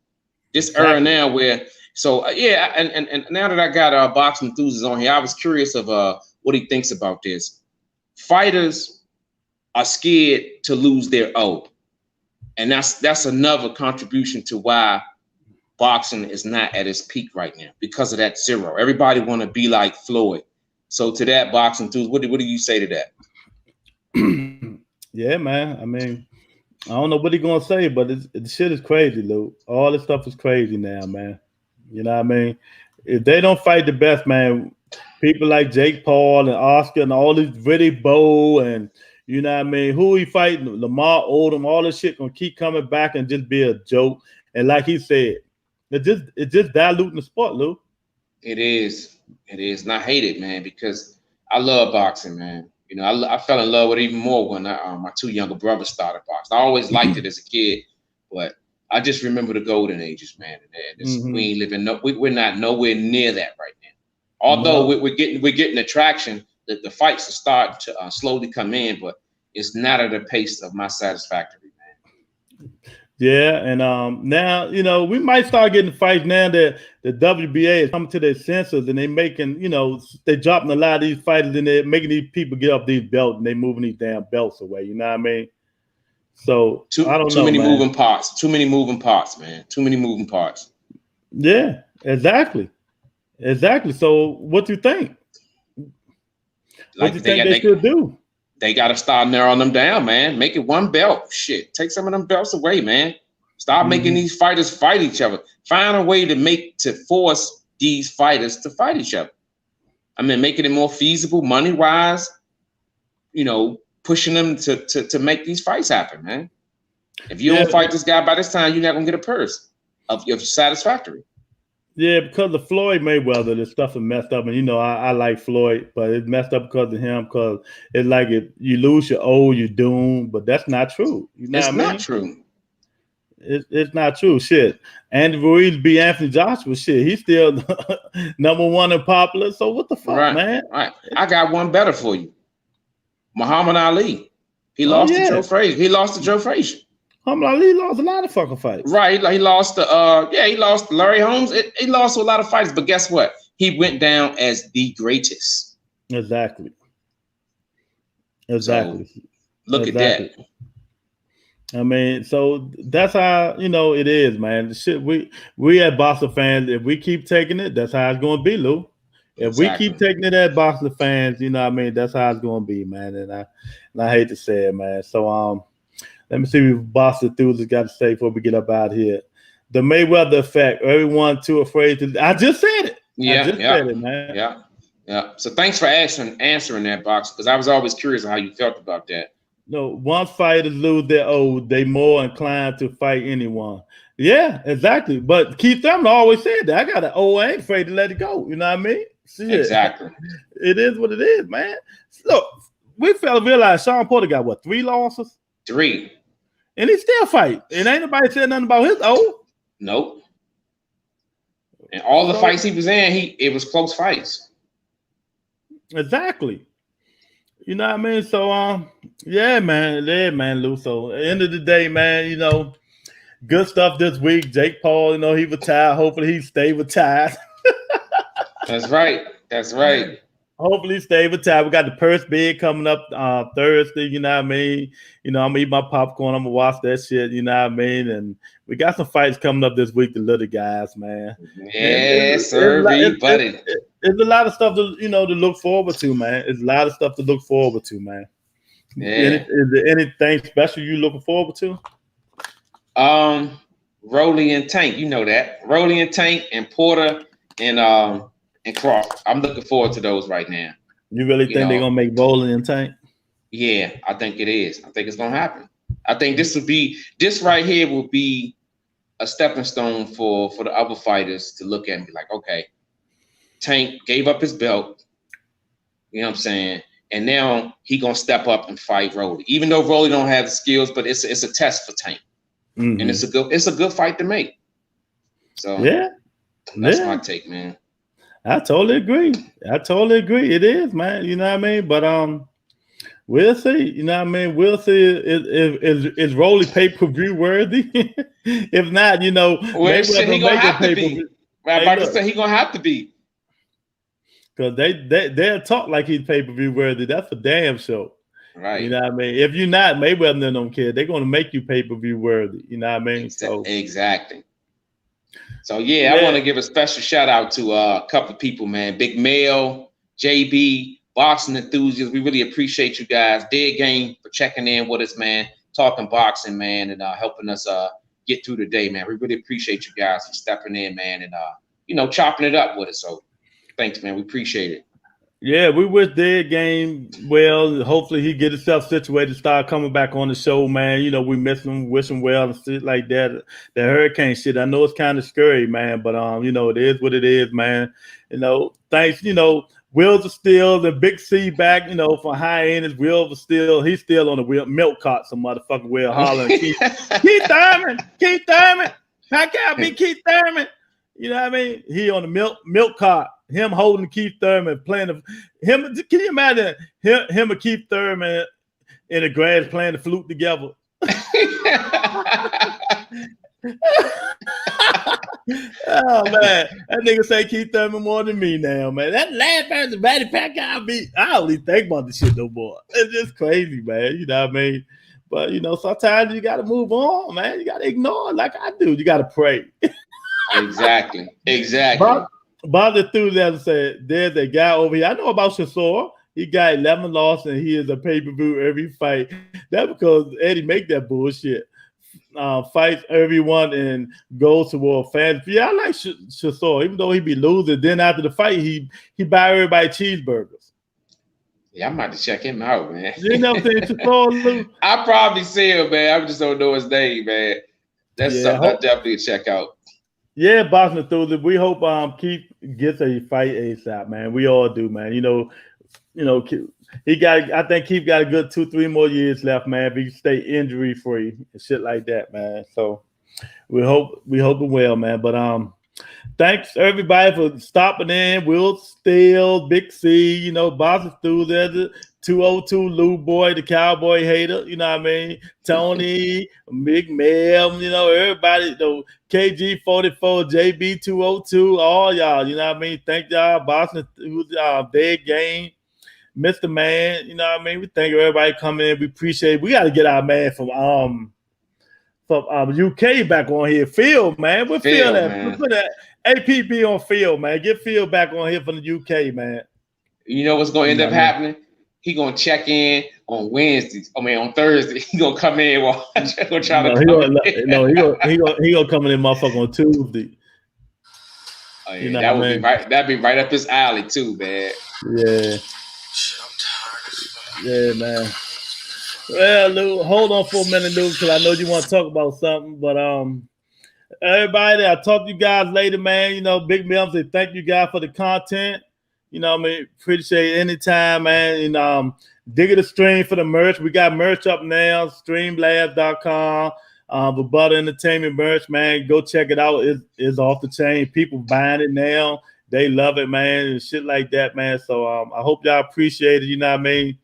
This era now where, and now that I got boxing enthusiasts on here, I was curious of what he thinks about this. Fighters are scared to lose their O, and that's another contribution to why boxing is not at its peak right now, because of that zero. Everybody want to be like Floyd. So to that, boxing enthusiast, what do you say to that? Yeah, man. I mean, I don't know what he's gonna say, but the shit is crazy, Lou. All this stuff is crazy now, man. You know what I mean? If they don't fight the best, man, people like Jake Paul and Oscar and all these Riddick Bowe and you know what I mean, who he fighting, Lamar Odom, all this shit gonna keep coming back and just be a joke. And like he said, it's just diluting the sport, Lou. It is, and I hate it, man, because I love boxing, man. You know, I fell in love with it even more when my two younger brothers started boxing. I always liked it as a kid, but I just remember the golden ages, man. We ain't living we're not nowhere near that right now. Although we're getting attraction, the fights are starting to slowly come in, but it's not at a pace of my satisfactory, man. Yeah, and now you know we might start getting fights now that the WBA is coming to their senses and they making they dropping a lot of these fighters and they're making these people get off these belts and they moving these damn belts away. You know what I mean? So I don't know. Too many moving parts. Too many moving parts, man. Too many moving parts. Yeah, exactly. So what do you think? What do you think they should do? They got to start narrowing them down, man. Make it one belt. Shit, take some of them belts away, man. Start making these fighters fight each other. Find a way to force these fighters to fight each other. I mean, making it more feasible, money-wise. Pushing them to make these fights happen, man. If you don't fight this guy by this time, you're not gonna get a purse of satisfactory. Yeah, because of Floyd Mayweather, this stuff is messed up. And, I like Floyd, but it's messed up because of him, because it's like if you lose your O, you're doomed. But that's not true. It's not true. It's not true. Shit. Andy Ruiz beat Anthony Joshua. Shit. He's still number one and popular. So what the fuck, man? Right. I got one better for you. Muhammad Ali. He Oh, lost to yeah. Joe Frazier. He lost to Joe Frazier. Muhammad Ali lost a lot of fucking fights. Right. He lost to he lost to Larry Holmes. He lost to a lot of fights, but guess what? He went down as the greatest. Exactly. So, look at that. I mean, so that's how it is, man. The shit we at Boxer fans, if we keep taking it, that's how it's gonna be, Lou. If we keep taking it at Boxer fans, you know what I mean, that's how it's gonna be, man. And I hate to say it, man. So let me see what Boxer enthusiasts got to say before we get up out here. The Mayweather effect. Everyone too afraid to. I just said it. Yeah, I just said it, man. Yeah. So thanks for answering that, Box, because I was always curious on how you felt about that. No, once fighters lose their oath, they more inclined to fight anyone. Yeah, exactly. But Keith Thurman always said that. I got an oath, I ain't afraid to let it go. You know what I mean? Shit. Exactly. It is what it is, man. Look, we fail to realize Sean Porter got what, 3 losses? 3. And he still fight. And ain't nobody said nothing about his oath. Nope. And all the fights he was in, it was close fights. Exactly. You know what I mean? So yeah, man, Lou. So at the end of the day, man, good stuff this week. Jake Paul, he retired. Hopefully he stay retired. That's right. Hopefully stay retired. We got the purse bid coming up Thursday, you know what I mean? I'm gonna eat my popcorn, I'm gonna watch that shit, you know what I mean? And we got some fights coming up this week, the little guys, man. Yes, sir, buddy. There's a lot of stuff to to look forward to, man. There's a lot of stuff to look forward to, man. Yeah. Is there anything special you looking forward to? Rolly and Tank, you know that. Rolly and Tank and Porter and Crawford. I'm looking forward to those right now. You really think they're gonna make Rolly and Tank? Yeah, I think it is. I think it's gonna happen. I think this right here will be a stepping stone for the other fighters to look at and be like, okay, Tank gave up his belt, you know what I'm saying? And now he gonna step up and fight Rolly. Even though Rolly don't have the skills, but it's a test for Tank. Mm-hmm. And it's a good fight to make. So that's my take, man. I totally agree. It is, man. You know what I mean? But we'll see. You know what I mean? We'll see. Is Rolly pay-per-view worthy? If not, well, shit, he gonna have to be. I'm about to say he gonna have to be. Because they'll talk like he's pay-per-view worthy. That's for damn sure. Right. You know what I mean? If you're not, Mayweather don't care. They're gonna make you pay-per-view worthy. You know what I mean? Exactly. So yeah, I want to give a special shout out to a couple of people, man. Big Mel, JB, boxing enthusiasts. We really appreciate you guys. Dead Game for checking in with us, man. Talking boxing, man, and helping us get through the day, man. We really appreciate you guys for stepping in, man, and chopping it up with us. So thanks, man. We appreciate it. Yeah, we wish Dead Game well. Hopefully he get himself situated, start coming back on the show, man. We miss him, wish him well and shit like that. The hurricane shit, I know it's kind of scary, man, but it is what it is, man. Thanks, Wheels are still the Big C back, for high end. His wheels are still, he's still on the wheel, milk cart, some motherfucking wheel hollering. Keith Thurman, I can't be Keith Thurman. You know what I mean? He on the milk cart. Him holding Keith Thurman, playing him. Can you imagine him and Keith Thurman in the grass playing the flute together? Oh man, that nigga say Keith Thurman more than me now, man. That last person Batty Pack I beat. I don't even think about the shit no more. It's just crazy, man. You know what I mean? But sometimes you gotta move on, man. You gotta ignore it like I do. You gotta pray. Exactly. Bob the Enthusiasm said, there's a guy over here. I know about Chisora. He got 11 losses and he is a pay-per-view every fight. That's because Eddie make that bullshit. Fights everyone and goes toward fans. Yeah, I like Chisora, even though he be losing. Then after the fight, he buy everybody cheeseburgers. Yeah, I'm about to check him out, man. You know what I'm saying? Chisora, Lou? I probably see him, man. I just don't know his name, man. That's something I definitely check out. Yeah, boxing enthusiast. We hope Keith gets a fight ASAP, man. We all do, man. He got. I think Keith got a good 2-3 more years left, man. If he stay injury free and shit like that, man. So we hoping well, man. But thanks everybody for stopping in. Will Steele, Big C, you know, Boss Stu, there's the 202 Lou Boy, the cowboy hater, you know what I mean? Tony, Big Mel, you know, everybody, you know, KG44, JB202, all y'all, you know what I mean? Thank y'all, Boston, who's Dead Game, Mr. Man, you know what I mean? We thank everybody coming in. We appreciate it. We got to get our man from UK back on here. Phil, man. We'll Phil that. Man. We'll put that APB on Phil, man. Get Phil back on here from the UK, man. You know what's going to end up happening? He going to check in on Wednesdays. I mean, on Thursday. He going to come in while he going to come in, motherfucker, on Tuesday. Oh, yeah, you know that would be right. That'd be right up his alley too, man. Yeah. Yeah, man. Well, Lou, hold on for a minute, Lou, because I know you want to talk about something. But everybody, I'll talk to you guys later, man. You know, Big Mel say thank you guys for the content. You know what I mean? Appreciate it anytime, man. And dig it a stream for the merch. We got merch up now, streamlabs.com. The Butter Entertainment merch, man. Go check it out. It's off the chain. People buying it now. They love it, man, and shit like that, man. So I hope y'all appreciate it, you know what I mean?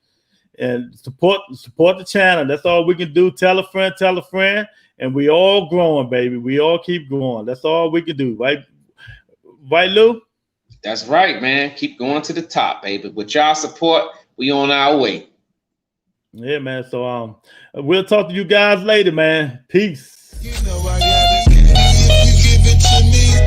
And support the channel. That's all we can do. Tell a friend, and we all growing, baby. We all keep growing. That's all we can do, right? Right, Lou? That's right, man. Keep going to the top, baby. With y'all support, we on our way. Yeah, man. So we'll talk to you guys later, man. Peace. You know